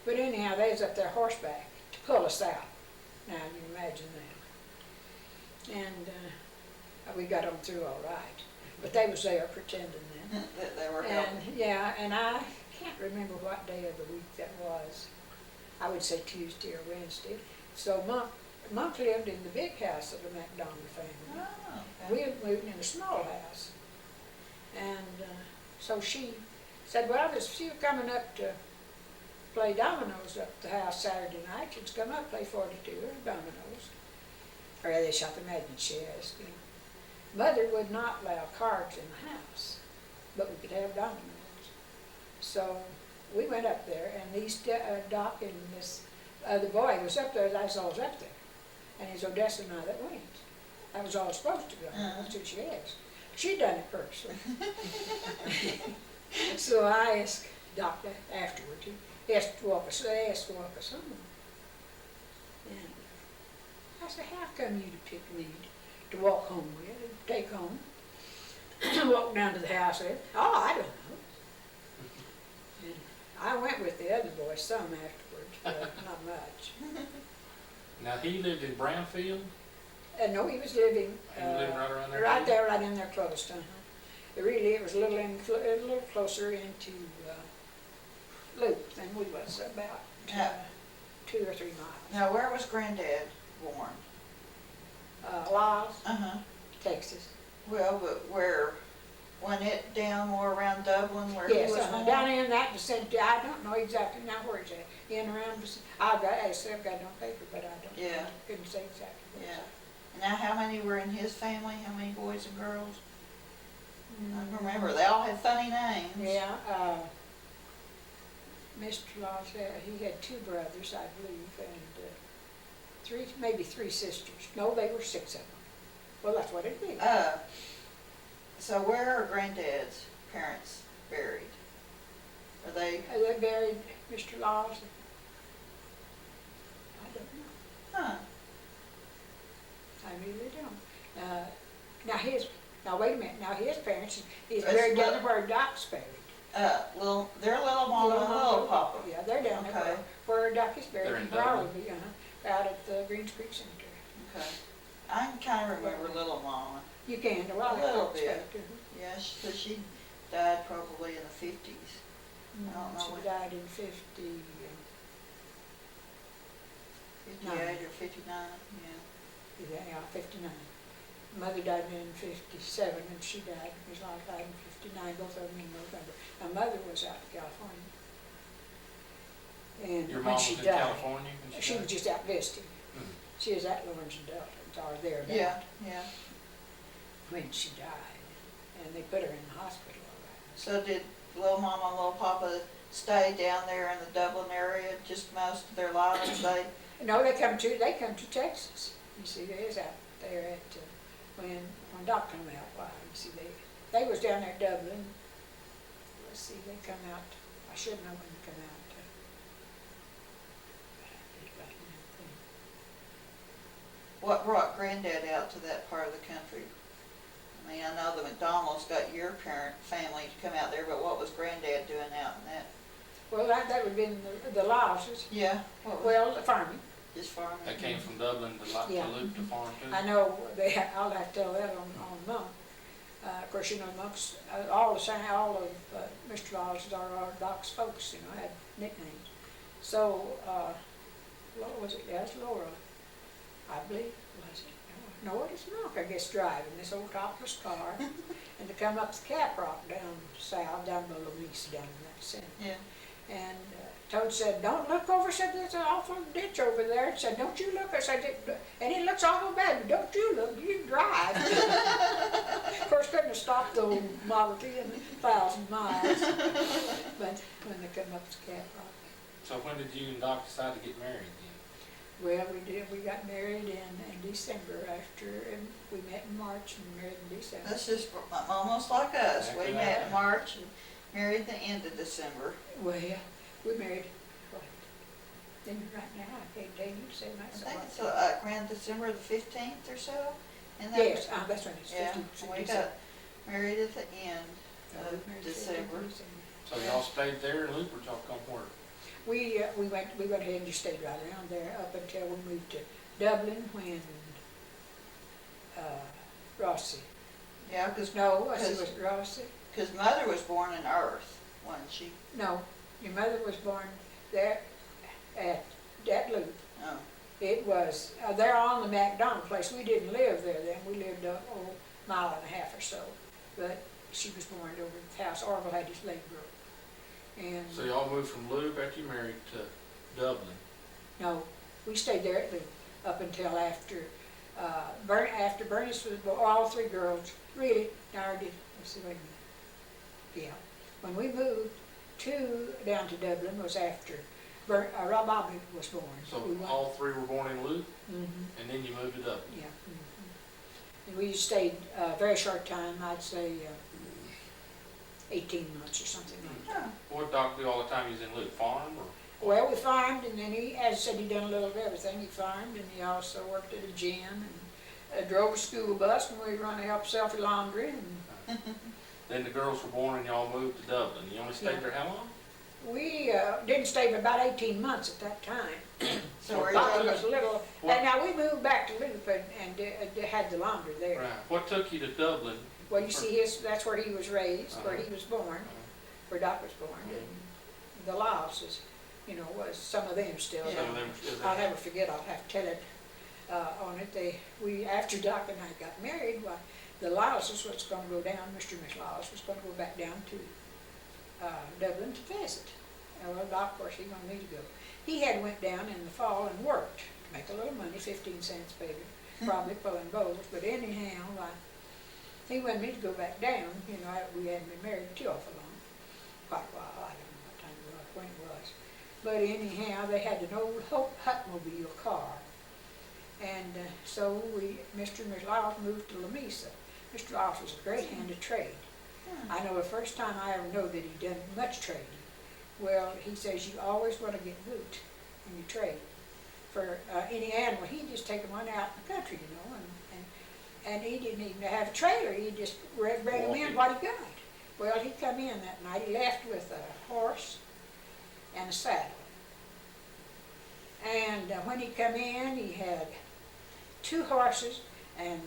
But anyhow, they was up there horseback to pull us out. Now, you can imagine that. And we got on through all right. But they was there pretending then. That they were helping. And yeah, and I can't remember what day of the week that was. I would say Tuesday or Wednesday. So Monk lived in the big house of the McDonald family. Oh, We had moved in a small house. And so she said, well, there's a few coming up to play dominoes up at the house Saturday night. Let's come up, play 42 or dominoes. Or they shot the magic chest. You know. Mother would not allow cards in the house, but we could have dominoes. So we went up there, and these Doc and this other boy was up there. I was always up there. And it's Odessa and I that went. I was all supposed to go. That's who she asked. She'd done it personally. So I asked Doc afterwards. He asked to walk us home. And I said, how come you to pick me to walk home with and take home? Walk down to the house there. Oh, I don't know. And I went with the other boys some afterwards, but not much. Now, he lived in Brownfield? No, he was living He was living right around there? right there, right in there close. Really, it was a little closer into Luke than we was, about 2 or 3 miles. Now, where was Granddad born? Lyles, Uh-huh. Texas. Well, but where, when it down more around Dublin where Yes, he was born? down in that vicinity. I don't know exactly now where it's at. In around, I've got it on paper, but I don't. Yeah. Couldn't say exactly where it's Yeah. at. Now, how many were in his family? How many boys and girls? I don't remember. They all had funny names. Yeah, Mr. Lyles, he had 2 brothers, I believe, and maybe 3 sisters. No, they were 6 of them. Well, that's what it'd be. So where are Granddad's parents buried? Are they? They buried Mr. Lyles. I don't know. Huh. I really don't. Now wait a minute, now his parents, he's It's buried down what- there where Doc's buried. They're Little Mama and Little Papa. Yeah, they're down Okay. there where Doc is They're buried, in Dublin. probably, out at the Greens Creek Cemetery. Okay. I can kind of remember Little Mama. You can, well, A little I bit. expect her. Yeah, because she died probably in the 50s. I don't know She when. died in 50, 58 or 59, yeah. 59. Mother died in 57 and she died, Miss Lyles died in 59, both of them in November. My mother was out in California. And Your when mom she was in died, California when she died? was just out visiting. Hmm. She was at Lawrence and Dalton's, or thereabout, Yeah, yeah. when she died. And they put her in the hospital. So did Little Mama and Little Papa stay down there in the Dublin area just most of their lives? No, they come to Texas. You see, they was out there at, when Doc come out, why, you see, they was down there at Dublin. Let's see, they come out, I should know when they come out. What brought Granddad out to that part of the country? I mean, I know the McDonald's got your family to come out there, but what was Granddad doing out in that? Well, that would have been the Lyleses. Yeah, what was Well, the farming. just farming? They came from Dublin to Yeah. Loop to farm too? I know, I'll have to tell that on Mom. Of course, amongst all of Mr. Lyles are Doc's folks, had nicknames. So, what was it? Yeah, it's Laura, I believe, was it? No, it is not, I guess, driving this old topless car and to come up the Cap Rock down south, down below Louise, down in that center. Yeah. And Toad said, "Don't look over," said, "there's an awful ditch over there." It said, "Don't you look." I said, "And it looks awful bad, but don't you look, you drive." Of course, couldn't have stopped the old Model T in 1,000 miles. But when they come up to Cap Rock. So when did you and Doc decide to get married then? Well, we did. We got married in December and we met in March and married in December. That's just almost like us. We Exactly met like in March and married the end of December. Well, we married, what, then right now, I can't tell you to say I my think it's around December the 15th or so. And Yes, that's right, it's Yeah, 15th. we got married at the end We of married December. 15th. So y'all stayed there in Loop or y'all come where? We went ahead and just stayed right around there up until we moved to Dublin when, Rossi. Yeah, because Was it Rossi? Mother was born in Earth, wasn't she? No, your mother was born there at Loop. Oh, It was, there on the McDonald place. We didn't live there then. We lived a mile and a half or so. But she was born over at the house. Orville had his leg broke. And So y'all moved from Loop after you married to Dublin? no, we stayed there at Loop up until after Bernice was born. All 3 girls, really, let's see, wait a minute. Yeah, when we moved down to Dublin was after Rob Bobby was born. So We went- all 3 were born in Loop Mhm. and then you moved to Dublin? Yeah. And we stayed a very short time, I'd say 18 months or something like that. huh. What did Doc do all the time he was in Loop? Farm or? Well, we farmed, and then as I said, he done a little of everything. He farmed, and he also worked at a gym, and drove a school bus, and we run to help Selfie Laundry. And Then the girls were born and y'all moved to Dublin. You only stayed Yeah. there how long? we didn't stay but about 18 months at that time. So were Bobby you, was a little, What- and now we moved back to Loop and had the laundry there. Right. What took you to Dublin? Well, you see, that's where he was raised, where he was born, where Doc was born, and the Lyleses, was some of them still. Yeah. Some of them were still I'll there. never forget, I'll have to tell it on it. After Doc and I got married, the Lyleses was going to go down, Mr. and Miss Lyles was going to go back down to Dublin to visit. Well, Doc, of course, he wanted me to go. He had went down in the fall and worked to make a little money, 15 cents maybe, probably pulling bowls. But anyhow, he wanted me to go back down. We hadn't been married too awful long, quite a while. I don't know what time it was. when it was. But anyhow, they had an old Hutmobile car. And so Mr. and Miss Lyles moved to La Mesa. Mr. Lyles was a great hand of trade. I know the first time I ever know that he done much trading. Well, he says you always want to get boot when you trade. For any animal, he'd just take one out in the country, you know, and he didn't even have a trailer. He just bring him in what he got. Well, he come in that night. He left with a horse and a saddle. And when he come in, he had 2 horses and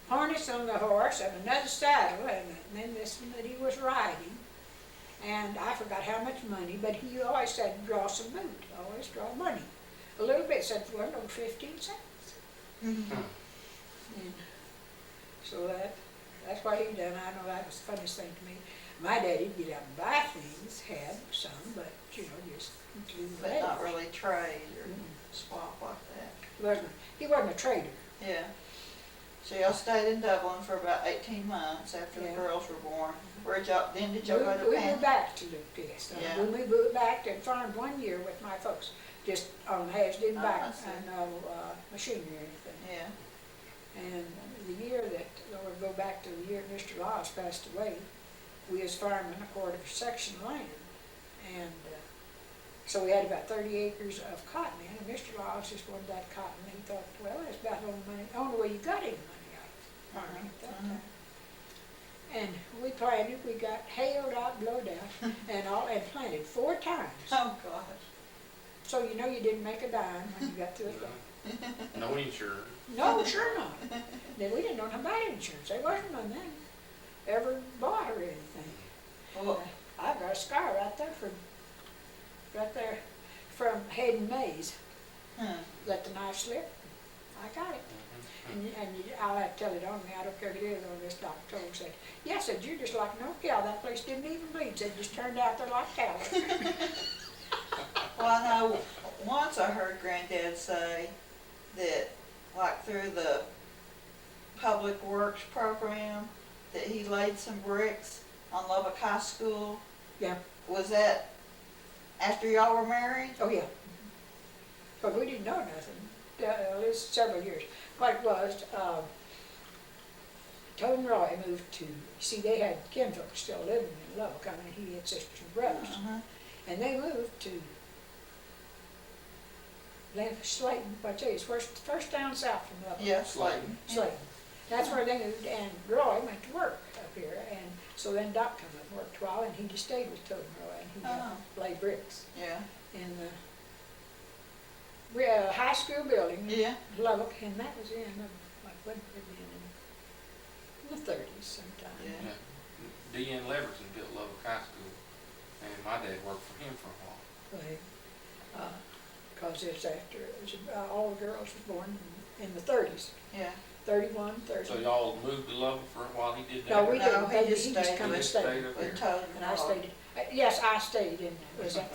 harness on the horse and another saddle, and then this one that he was riding. And I forgot how much money, but he always said, draw some boot, always draw money. A little bit, said, well, no, 15 cents. Mm-hmm. And so that's what he done. I know that was the funniest thing to me. My daddy'd get out and buy things, had some, but, you know, just do But that. not really trade or Mm. swap like that. He wasn't a trader. Yeah. So y'all stayed in Dublin for about 18 months after the Yeah. girls were born. Where'd y'all, then did y'all go to We Panhandle? moved back to Lucas. Yeah. We moved back and farmed 1 year with my folks, just on halves, didn't Oh, buy I see. machinery or anything. Yeah. And the year that, or go back to the year Mr. Lyles passed away, we was farming a quarter of a section of land. And so we had about 30 acres of cotton in, and Mr. Lyles just wanted that cotton. And he thought, well, that's about the only way you got any money out of farming at that time. And we planted, we got hailed out, blowed out, and planted 4 times. Oh, gosh. So you know you didn't make a dime when you got through it. No insurance. No, sure not. Then we didn't know nothing about insurance. There wasn't none then. Ever bought or anything. Well, I've got a scar right there from Hayden Mays. Let the knife slip. I got it. I'll have to tell it on me. I don't care if it is on this doctor told said, yeah, said, you're just like an old cow. That place didn't even bleed. Said, just turned out there like cattle. well, I know once I heard Granddad say that, like through the Public Works program, that he laid some bricks on Lubbock High School. Yeah. Was that after y'all were married? Oh, yeah. But we didn't know nothing. At least several years. What it was, Toad and Roy moved to, see, they had kinfolk still living in Lubbock. I mean, he had sisters and brothers. And they moved to Slayton, I tell you, it's first down south from Lubbock. Yeah, Slayton. Slayton. That's where they moved, and Roy went to work up here, and so then Doc come up and worked a while, and he just stayed with Toad and Roy, and he laid bricks Yeah. in the high school building Yeah. in Lubbock, and that was in, like, when did it be in the 30s sometime. Yeah. D.N. Leverson built Lubbock High School, and my dad worked for him for a while. Right. Because it's after, all the girls were born in the 30s, Yeah. 31, 30. So y'all moved to Lubbock for while he did that? No, we No, didn't. he just stayed come and Just stayed. stayed up With here. Toad And I Roy. stayed, yes, I stayed in, was that,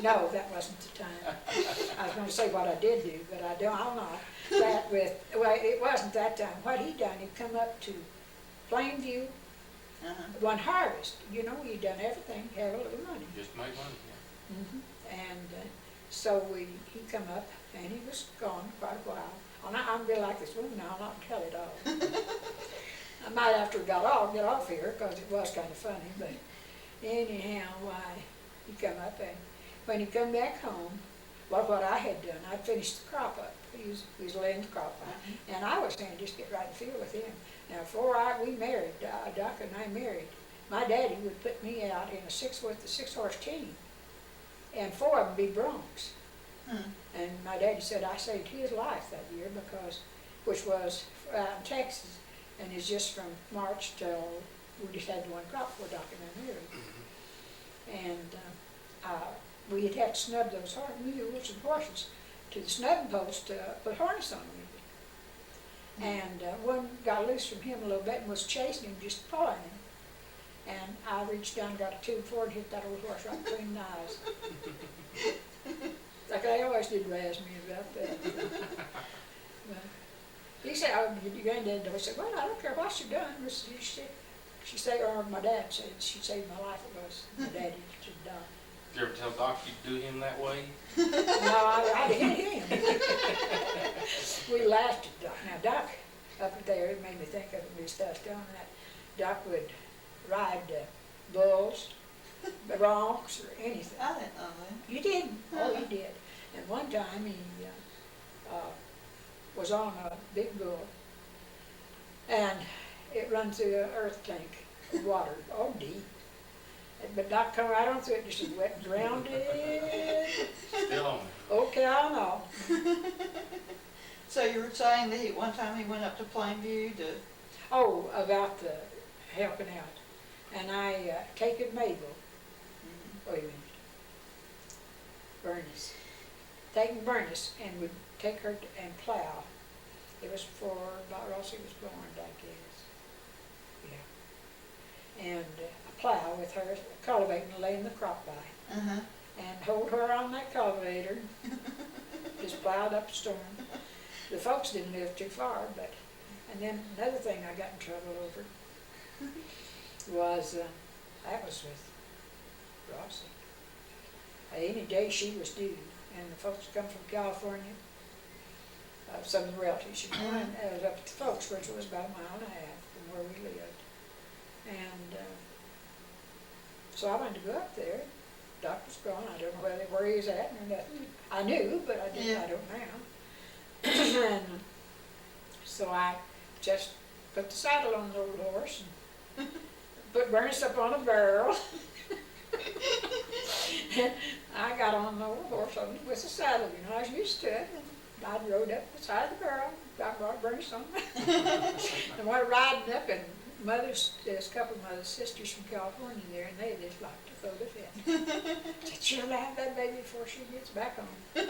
no, that wasn't the time. I was gonna say what I did do, but I'll not. That with, well, it wasn't that time. What he done, he'd come up to Plainview, one harvest, you know, he'd done everything, had a little money. Just make money, yeah. And so he come up, and he was gone quite a while. And I'm really like this woman now, I'll not tell it all. I might after get off here, because it was kind of funny, but anyhow, why, he come up, and when he come back home, well, what I had done, I'd finished the crop up. He was laying the crop up, and I was saying, just get right in the field with him. Now, before we married, Doc and I married, my daddy would put me out in a 6-horse team, and 4 of them be broncs. And my daddy said I saved his life that year because, which was out in Texas, and it's just from March till, we just had the one crop before Doc and I married. And we'd have to snub those mules and horses to the snubbing post to put harness on them. And one got loose from him a little bit and was chasing him, just pulling him. And I reached down and got a tube for it and hit that old horse right between the eyes. Like they always did razz me about that. But he said, your granddad said, well, I don't care what you've done. She said, or my dad said, she saved my life, it was my daddy to die. Did you ever tell Doc you'd do him that way? No, I hit him. We laughed at Doc. Now Doc, up there, it made me think of it when we started telling that. Doc would ride bulls, broncs, or anything. I didn't know that. You did. Oh, he did. And one time he was on a big bull, and it run through an earth tank of water, all deep. But Doc come right on through it, just as wet and drowned it. Still on Okay, I know. So you were saying that one time he went up to Plainview to, Oh, about the helping out. And I taken Mabel, wait a minute, Bernice. Taking Bernice and would take her and plow. It was before Rossi was born, I guess. Yeah. And plow with her, cultivating, laying the crop by. And hold her on that cultivator, just plowed up the storm. The folks didn't live too far, but, and then another thing I got in trouble over was, that was with Rossi. Any day she was due, and the folks come from California, some of the relatives, you know, and I was up at the folks, which was about 1.5 miles from where we lived. And so I went to go up there. Doc was gone. I don't know where he was at or nothing. I knew, but I didn't. Yeah. I don't now. And so I just put the saddle on the old horse and put Bernice up on a barrel. And I got on the old horse with the saddle. You know, I was used to it. And I rode up the side of the barrel. I brought Bernice on. And we're riding up, and there's a couple of mother's sisters from California there, and they just like to throw the fit. Said, she'll have that baby before she gets back home.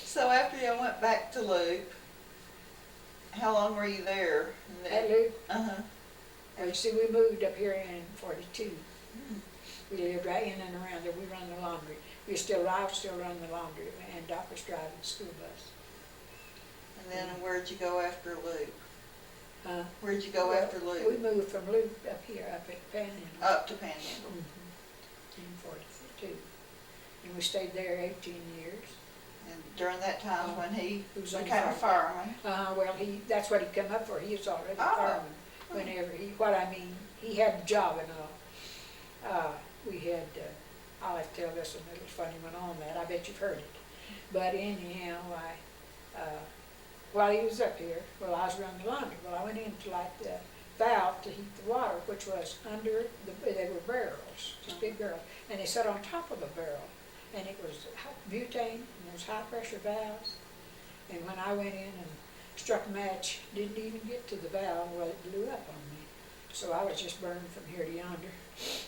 so after you went back to Loop, how long were you there? At Luke, Uh-huh. well, you see, we moved up here in 42. We lived right in and around there. We run the laundry. I was still running the laundry, and Doc was driving the school bus. And then where'd you go after Loop? Huh? Where'd you go Well, after Loop? We moved from Luke up here, up at Panhandle. Up to Panhandle. In 42. And we stayed there 18 years. And during that time when he He was on became a fire. fireman. Well, that's what he'd come up for. He was already a Oh. fireman. Whenever he had the job and all. We had, I'll have to tell this one, it was funny one on that. I bet you've heard it. But anyhow, while he was up here, I was running the laundry. Well, I went in to light the valve to heat the water, which was under, they were barrels, just big barrels. And they sat on top of a barrel. And it was butane, and those high pressure valves. And when I went in and struck a match, didn't even get to the valve, well, it blew up on me. So I was just burned from here to yonder.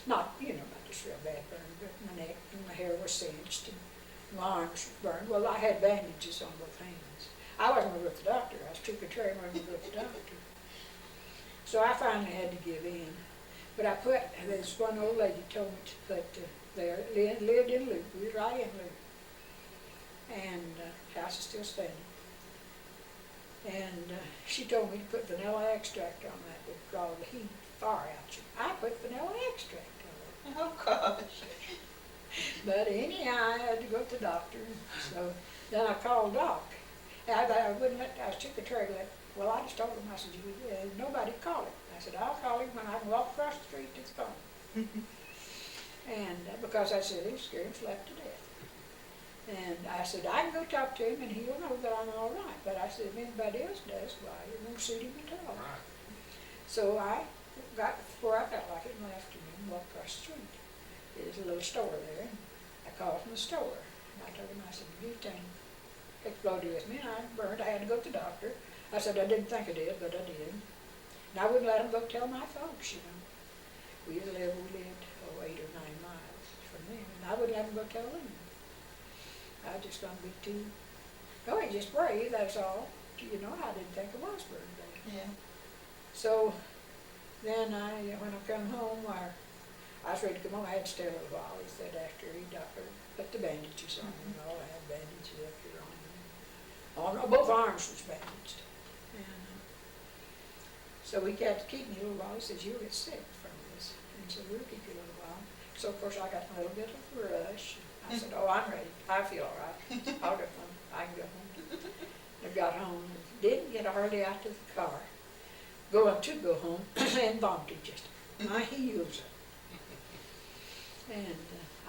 Not just real bad burn, but my neck and my hair was singed and my arms burned. Well, I had bandages on both hands. I wasn't with the doctor. I was too contrary, wasn't with the doctor. So I finally had to give in. But this one old lady told me to put there, lived in Loop. We was right in Loop. And the house is still standing. And she told me to put vanilla extract on that would draw the heat far out you. I put vanilla extract on it. Oh, gosh. But anyhow, I had to go to the doctor. So then I called Doc. I wouldn't I was too contrary to that. Well, I just told him, I said, nobody call him. I said, I'll call him when I can walk across the street to the phone. And because I said he was scared and slept to death. And I said, I can go talk to him and he'll know that I'm all right. But I said, if anybody else does, why, it won't suit him at all. Right. So I got before I felt like it and left him and walked across the street. There's a little store there. And I called from the store. And I told him, I said, butane exploded with me and I burned. I had to go to the doctor. I said, I didn't think I did, but I did. And I wouldn't let him go tell my folks, We lived 8 or 9 miles from them. And I wouldn't let him go tell them. I just don't be too, he just brave, that's all. I didn't think I was very brave. Yeah. So then when I come home, I was ready to come home. I had to stay a little while. He said after he doctor put the bandages on and all. I had bandages up here on both arms was bandaged. And so So we had to keep me a little while. He says, you'll get sick from this. And so we'll keep you a little while. So of course I got a little bit of a rush. I said, oh, I'm ready. I feel all right. I'll go home. I can go home. I got home and didn't get hardly out to the car. Going to go home and vomited just my heels up. And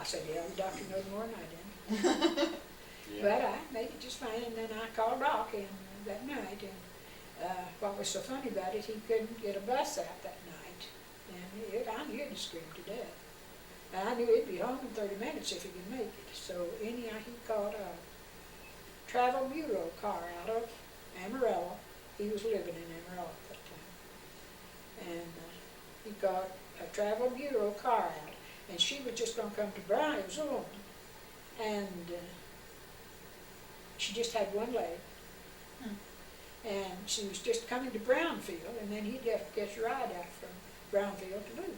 I said, yeah, the doctor knows more than I did. But I made it just fine, and then I called Doc in that night, and what was so funny about it, he couldn't get a bus out that night, and I knew he'd scream to death. And I knew he'd be home in 30 minutes if he could make it, so anyhow, he called a travel bureau car out of Amarillo. He was living in Amarillo at that time, and he got a travel bureau car out, and she was just going to come to Brown. It was a woman, and she just had one leg, and she was just coming to Brownfield, and then he'd have to get a ride out from Brownfield to Luke.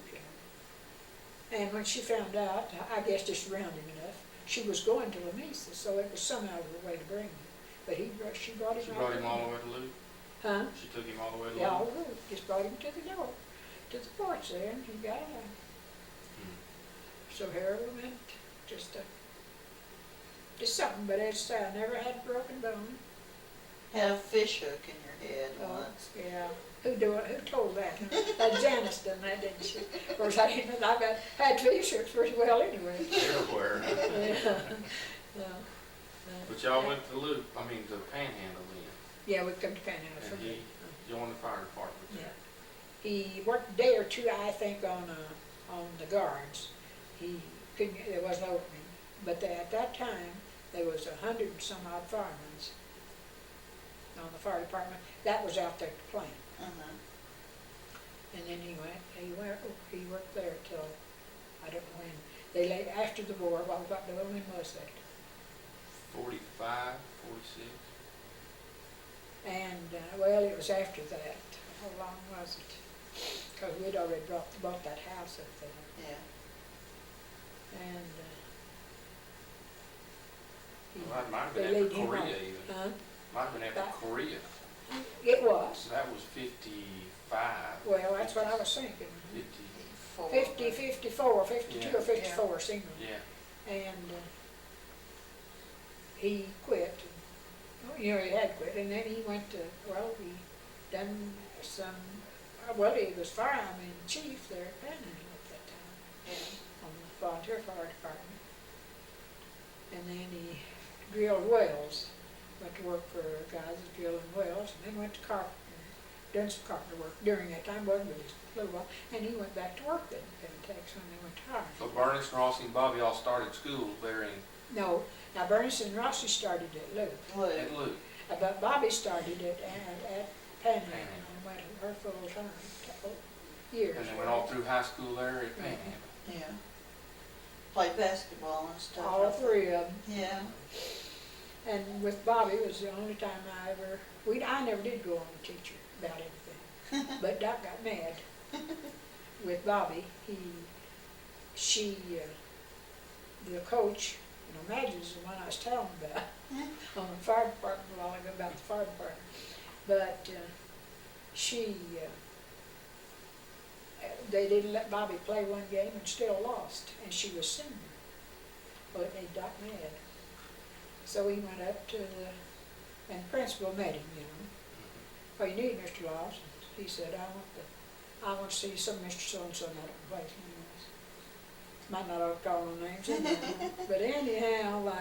And when she found out, I guess just around him enough, she was going to Lamesa, so it was somehow the way to bring him. But she brought him. She brought him all the way to Luke? Huh? She took him all the way to Luke? Yeah, all the way. Just brought him to the door, to the porch there, and he got out. So Harold went just something, but as I say, I never had a broken bone. Had a fish hook in your head Oh, once. yeah. Who told that? Janice done that, didn't she? Of course, I didn't know. I had fish hooks pretty well anyway. Everywhere. Yeah. No. But y'all went to Luke, to Panhandle then? Yeah, we come to Panhandle And from he there. joined the fire department there? Yeah. He worked a day or two, I think, on the guards. He couldn't. There was no opening, but at that time there was 100 and some odd firemen on the fire department. That was out there at the plant. And then he worked there till I don't know when. After the war. What when was that? 45, 46? And well, it was after that. How long was it? Because we'd already bought that house up there. Yeah. And Well, that might have they been after laid him Korea off. even. Huh? Might have been after That- Korea. It was. So that was 55. Well, that's what I was thinking. 50. 50, 54, 52 Yeah. or 54, single. Yeah. And he quit. He had quit, and then he went to, he done some, he was fireman chief there at Panhandle at that time, on the volunteer fire department. And then he drilled wells, went to work for guys that drilling wells, and then went to carpenter, done some carpenter work during that time, wasn't but just a little while, and he went back to work then in Texas when they went to hire. So Bernice, Rossi, and Bobby all started school there in No, now Bernice and Rossi started at Luke, at Luke. but Bobby started at Panhandle, and went to her full time, years. And they went all through high school there at Panhandle. Yeah. Played basketball and stuff. All three of them. Yeah. And with Bobby, it was the only time I never did go on a teacher about anything. But Doc got mad with Bobby. The coach, Madge's the one I was telling about, on the fire department a while ago, about the fire department. But they didn't let Bobby play one game and still lost, and she was senior. Well, it made Doc mad. So he went up to and the principal met him, What you need, Mr. Lyles? He said, I want to see some Mr. So-and-so, and I don't know what his name was. Might not ought to call no names anyhow. But anyhow,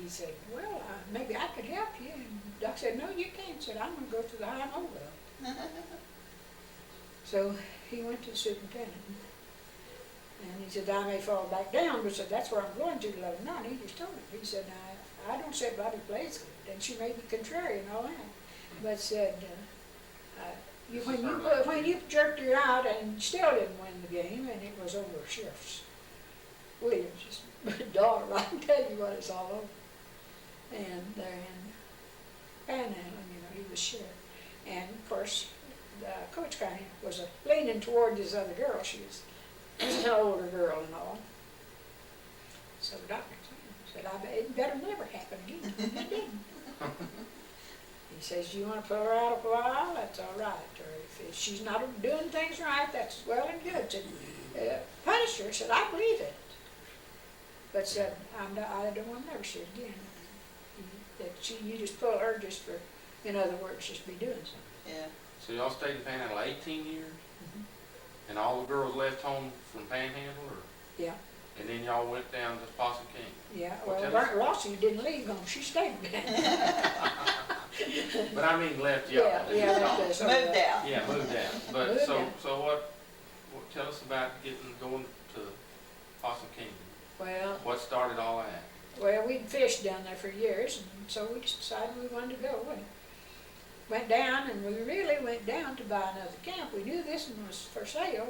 he said, well, maybe I could help you. And Doc said, no, you can't. He said, I'm going to go to the high mobile. So he went to the superintendent. And he said, I may fall back down, but said, that's where I'm going to 11-9. He just told me. He said, I don't say Bobby plays good, and she may be contrary and all that. But said, when you jerked her out and still didn't win the game, and it was over Sheriff Williams' daughter, I can tell you what, it's all over. And they're in Panhandle, he was sheriff. And of course, Coach kind of was leaning toward this other girl. She was an older girl and all. So the doctor said, I bet it better never happen again. It didn't. He He says, you wanna pull her out a while, that's all right, or if she's not doing things right, that's well and good. Said, punish her, said, I believe it. But said, I don't wanna never see it again. You just pull her just for, in other words, just be doing something. Yeah. So y'all stayed in Panhandle 18 years? Mhm. And all the girls left home from Panhandle, or? Yeah. And then y'all went down to Possum King? Yeah, Well, well, tell us- Rossi didn't leave home, she stayed there. But I mean left y'all. Yeah, left us. Moved out. Yeah, moved out. But Moved so, out. so what, tell us about going to Possum King. Well, What started all that? well, we'd fished down there for years, and so we just decided we wanted to go. We went down, and we really went down to buy another camp. We knew this one was for sale,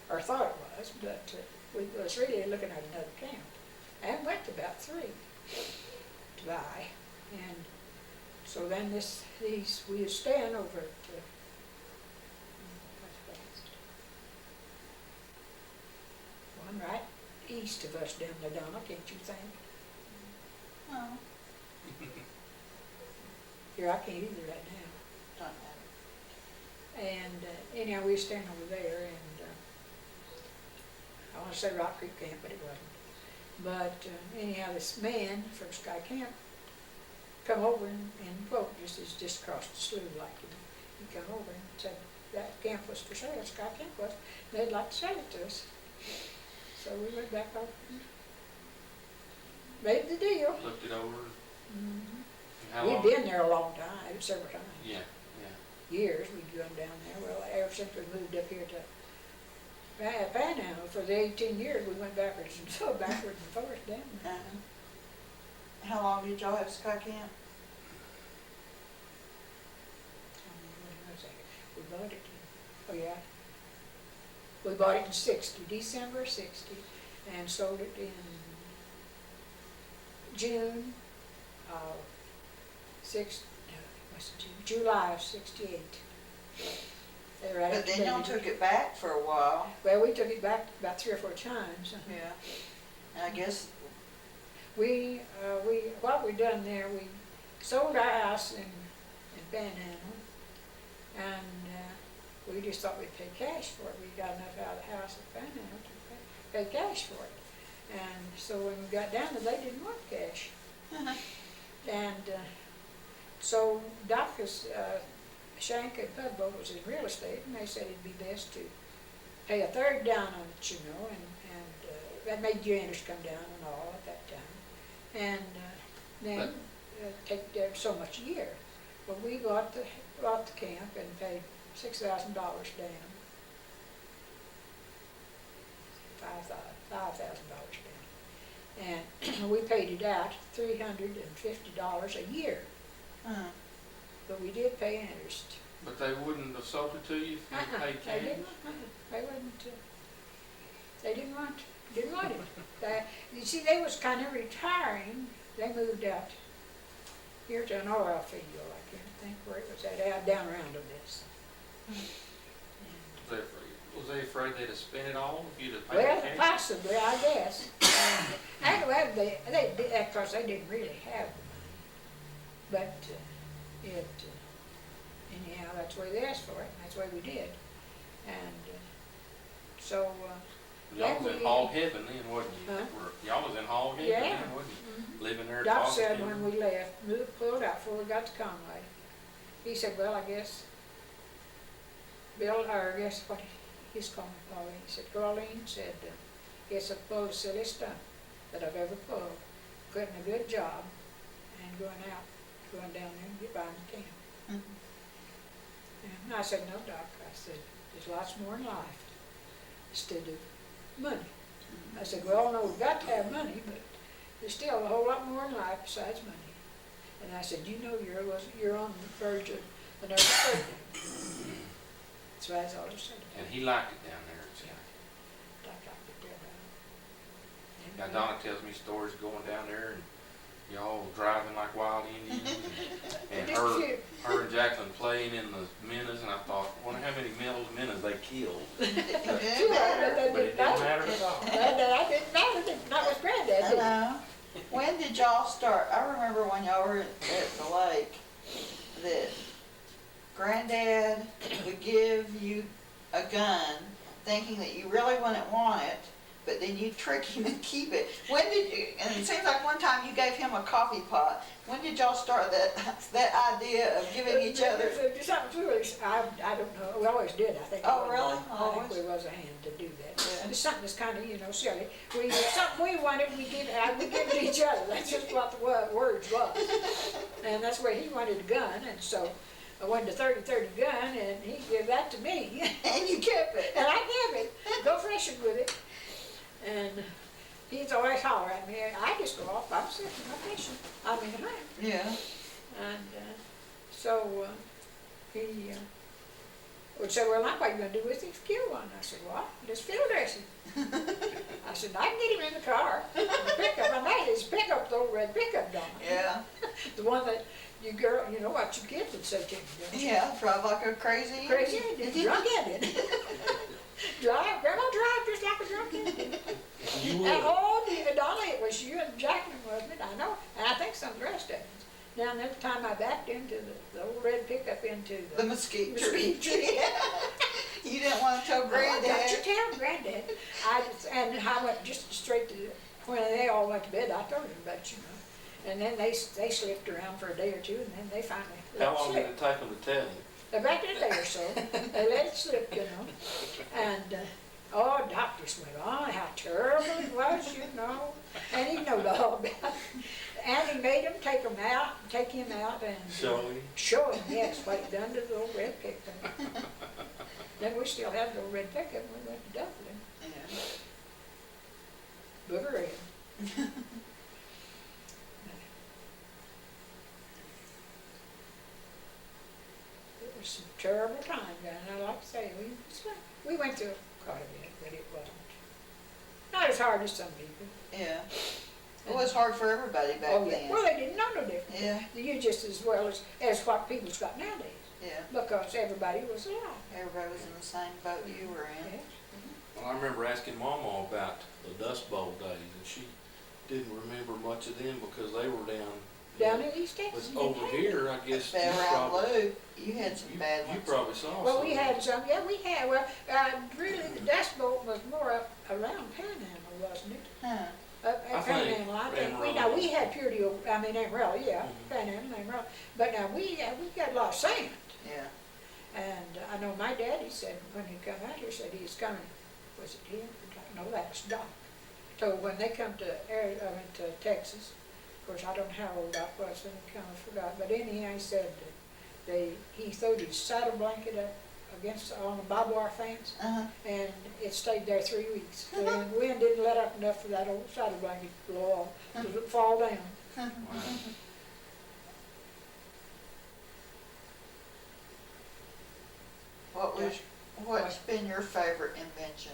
or thought it was, but we was really looking at another camp. And went to about 3 to buy. And so then we was staying over at, one right east of us down the Donna, can't you think? Oh, Here, I can't either right now. don't matter. And anyhow, we was staying over there, and I want to say Rock Creek Camp, but it wasn't. But anyhow, this man from Sky Camp come over and quote, just across the slough like he come over and said that camp was for sale, Sky Camp was, they'd like to sell it to us. So we went back up and made the deal. Looked it over? Mhm. How We'd long? been there a long time, several times. Yeah, Years we'd gone down there. Well, ever since we moved up here to Panhandle, for the 18 years, we went backwards and forwards down there. How long did y'all have Sky Camp? What was that? We bought it in, oh yeah. We bought it in 60, December 60, and sold it in June of July of 68. They were right But after then y'all baby. took it back for a while. Well, we took it back about 3 or 4 times. Yeah. And I guess, What we done there, we sold our house in Panhandle, and we just thought we'd pay cash for it. We got enough out of the house at Panhandle to pay cash for it. And so when we got down there, they didn't want cash. And so Doc Shank and Pudbo was in real estate, and they said it'd be best to pay a third down on it, you know, and that made your interest come down and all at that time. And then take so much a year. Well, we bought the camp and paid $6,000 down. $5,000 down. And we paid it out $350 a year. But we did pay interest. But they wouldn't have sold it to you if you paid They cash? didn't, they wouldn't, they didn't want it. You see, they was kind of retiring. They moved out here to an oil field. I can't think where it was at, down around on this. Was they afraid they'd have spent it all if you'd have paid Well, cash? possibly, I guess. And well, they did, of course, they didn't really have the money. But anyhow, that's the way they asked for it, and that's the way we did. And so, Y'all was in we- hog heaven then, wasn't you? Huh? Y'all was in hog heaven Yeah. then, wasn't you? Living there at Doc Possum said King? when we left, pulled out before we got to Conway, he said, well, I guess, Bill, or I guess what he's calling Pauline, he said, Pauline said, guess I've pulled the silliest stunt that I've ever pulled, quitting a good job and going down there and buying the camp. And I said, no, Doc, I said, there's lots more in life instead of money. I said, we all know we've got to have money, but there's still a whole lot more in life besides money. And I said, you know you're on the verge of another surgery. That's why that's all I said. And he liked it down there, it seemed. Doc liked it there. Now Donna tells me stories of going down there and y'all driving like wild Indians and her and Jacqueline playing in the minnows, and I thought, I wonder how many minnows they killed. But But it didn't matter at all. That didn't matter, not with Granddad, did it? When did y'all start? I remember when y'all were at the lake, that Granddad would give you a gun thinking that you really wouldn't want it, but then you trick him and keep it. When did you, and it seems like one time you gave him a coffee pot. When did y'all start that idea of giving each other? Something foolish, I don't know, we always did, I think. Oh, really? I think we was a hand to do that. And it's something that's kind of, silly. Something we wanted, we give it each other, that's just what the words was. And that's where he wanted a gun, and so I wanted a 30-30 gun, and he gave that to me. And you kept it. And I kept it, go fishing with it. And he's always holler at me, I just go off, I'm sitting, I'm fishing, I'm in the hunt. Yeah. And so he would say, well, now what are you going to do with him if you kill one? I said, well, just field dress him. I said, I can get him in the car. The pickup, I made his pickup, the old red pickup, Donna. Yeah. The one that you know what your kids would say to you. Yeah, drive like a crazy. Crazy Indian, drunk Indian. Drive, Grandma drive just like a drunk Indian. You And would. Donna, it was you and Jacqueline, wasn't it? I know, and I think some of the rest of us. Now, and every time I backed into the old red pickup into The mesquite tree. mesquite tree. You didn't want to tell I got your Granddad. tell Granddad. And I went just straight to, when they all went to bed, I told them about, And then they slipped around for a day or two, and then they finally let How it long slip. did it take them to tell you? About a day or so, they let it slip, And, Doc just went on, how terrible it was, And he knowed all about it. And he made him take him out and show him, yes, what he done to the old red pickup. Then we still had the old red pickup when we went to Dublin. Yeah. Booger red. It was some terrible times, and I like to say, we went through quite a bit, but it wasn't. Not as hard as some people. Yeah. It was hard for everybody back Oh, yeah. then. Well, they didn't know no different. Yeah. You just as well as what people's got nowadays, Yeah. because everybody was alive. Everybody was in the same boat you were in. Yes. Well, I remember asking MawMaw about the Dust Bowl days, and she didn't remember much of them because they were Down in East Texas. But over here, I guess you Fell around probably, blue. You had some bad you ones. probably saw Well, some. we had some, really the Dust Bowl was more up around Panhandle, wasn't it? Huh. Up I at think Panhandle, I think. Amarillo. We had purity, Amarillo, yeah, Mhm. Panhandle, Amarillo. But now we got a lot of sand. Yeah. And I know my daddy said, when he come out here, said he's coming, was it him? No, that was Doc. So when they come to Texas, of course, I don't know how old Doc was, and I kind of forgot, but anyhow, he said that he throwed his saddle blanket up on the barbed wire fence, Uh-huh. and it stayed there 3 weeks. The wind didn't let up enough for that old saddle blanket to blow off, to fall down. Wow. What's been your favorite invention?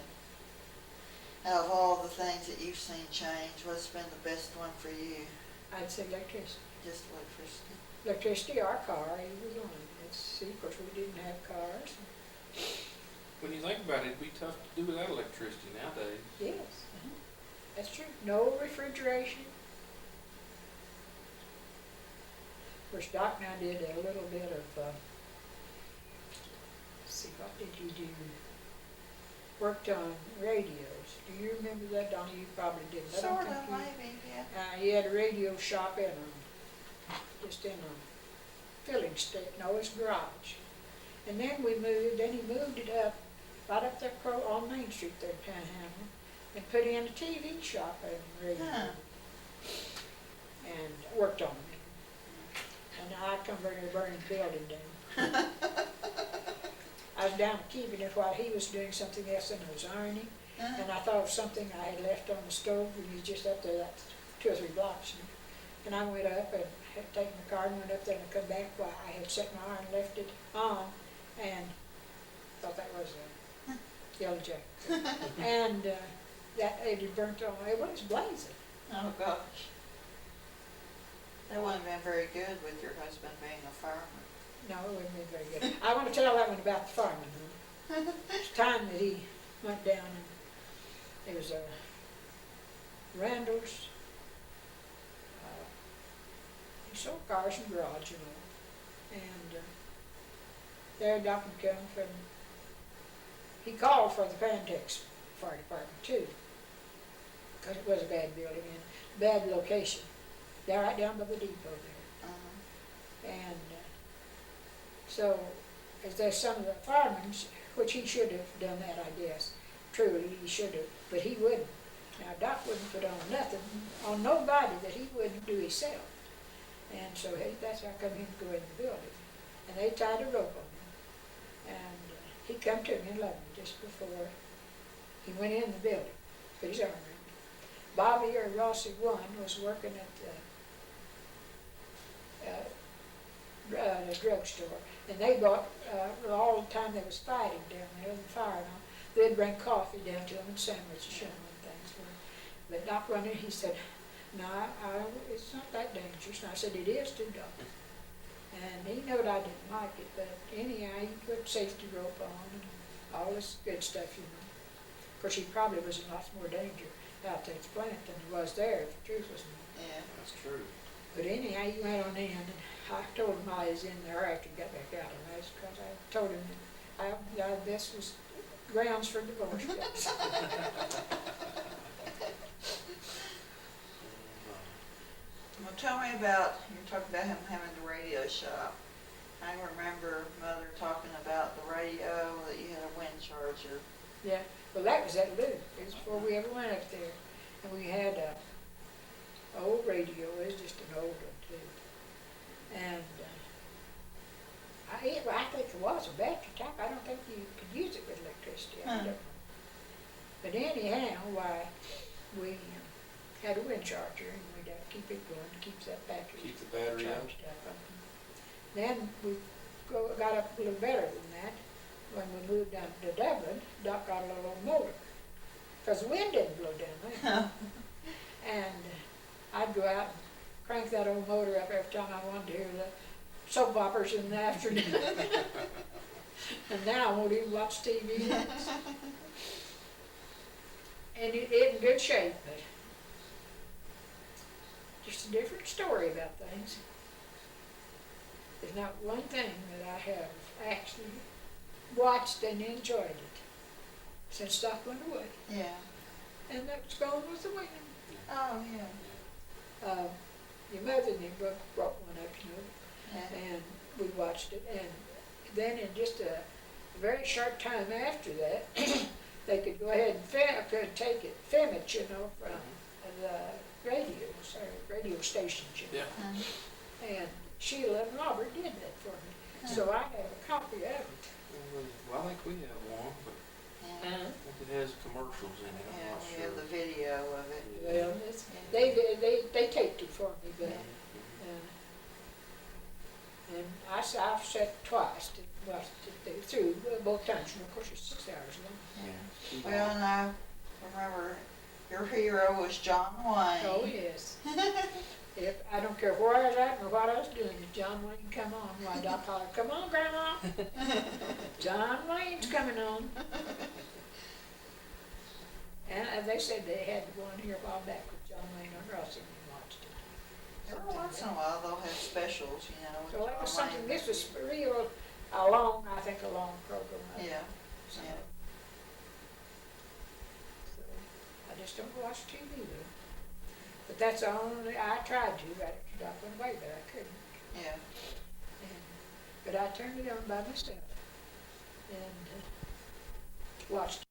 Out of all the things that you've seen change, what's been the best one for you? I'd say electricity. Just electricity. Electricity, our car, either one. See, of course, we didn't have cars. When you think about it, it'd be tough to do without electricity nowadays. Yes, that's true. No refrigeration. Of course, Doc and I did a little bit of, let's see, what did you do? Worked on radios. Do you remember that, Donna? You probably didn't. I don't Sort think of, you- maybe, yeah. He had a radio shop just in a filling station, no, his garage. And then he moved it up, right up there on Main Street there in Panhandle, and put in a TV shop and radio. Huh. And worked on it. And I come over there burning the building down. I was down keeping it while he was doing something else, and I was ironing. Uh-huh. And I thought of something I had left on the stove, and he was just up there, that's 2 or 3 blocks. And I went up and had taken the car and went up there and come back while I had set my iron, left it on, and thought that was a yellow jacket. And that it had burnt on, it was blazing. Oh, gosh. That wouldn't have been very good with your husband being a fireman. No, it wouldn't have been very good. I want to tell that one about the fireman. It's time that he went down and it was a Randall's. He sold cars in the garage, And their Doc would come from, he called for the Panhandle Texas Fire Department too, because it was a bad building and bad location. They're right down by the depot there. And so, as there's some of the firemen, which he should have done that, I guess. Truly, he should have, but he wouldn't. Now, Doc wouldn't put on nothing, on nobody that he wouldn't do himself. And so that's how come him to go in the building. And they tied a rope on him. And he come to me in London just before he went in the building, put his arm around me. Bobby or Rossi one was working at the drugstore, and they bought, all the time they was fighting down there, the fire and all, they'd bring coffee down to them and sandwiches and things. But Doc went in, he said, no, it's not that dangerous. And I said, it is to Doc. And he knowed I didn't like it, but anyhow, he put safety rope on and all this good stuff, you know. Of course, he probably was in lots more danger out at his plant than he was there, if the truth was known. Yeah. That's true. But anyhow, he went on in, and I told him I was in there after he got back out, and that's because I told him that this was grounds for divorce. Well, tell me about, you were talking about him having the radio shop. I remember Mother talking about the radio, that you had a wind charger. Yeah, well, that was at Luke. It was before we ever went up there. And we had a old radio. It was just an old one, too. And I think it was a battery type. I don't think you could use it with electricity. I don't know. But anyhow, we had a wind charger, and we'd have to keep it going to keep that battery Keep the battery up. charged up. Then we got up a little better than that. When we moved down to Dublin, Doc got a little old motor, because the wind didn't blow down there. And I'd go out and crank that old motor up every time I wanted to hear the soap operas in the afternoon. And now I won't even watch TV. And it in good shape, but just a different story about things. There's not one thing that I have actually watched and enjoyed it since Doc went away. Yeah. And that's Gone with the Wind. Oh, yeah. Your mother and your book brought one up, you know, Yeah. and we watched it. And then in just a very short time after that, they could go ahead and film it, you know, from the radios or radio stations, you know. Yeah. And Sheila and Robert did that for me. So I have a copy of it. Well, I think we have one, but Yeah. I think it has commercials in it. I'm Yeah, not we sure. have the video of it. Well, they taped it for me, but, and I've said it twice, through both times, and of course it's 6 hours long. Yeah. Well, and I remember your hero was John Wayne. Oh, yes. If, I don't care where I was at or what I was doing, if John Wayne come on, why Doc hollered, come on, Grandma, John Wayne's coming on. And they said they had one here a while back with John Wayne on Rossi, and we watched it. Every once in a while they'll have specials, you know. with So that was John something, Wayne. this was real, a long program. Yeah. So, Yeah. so I just don't watch TV though. But that's the only, I tried to, right after Doc went away, but I couldn't. Yeah. But I turned it on by myself and watched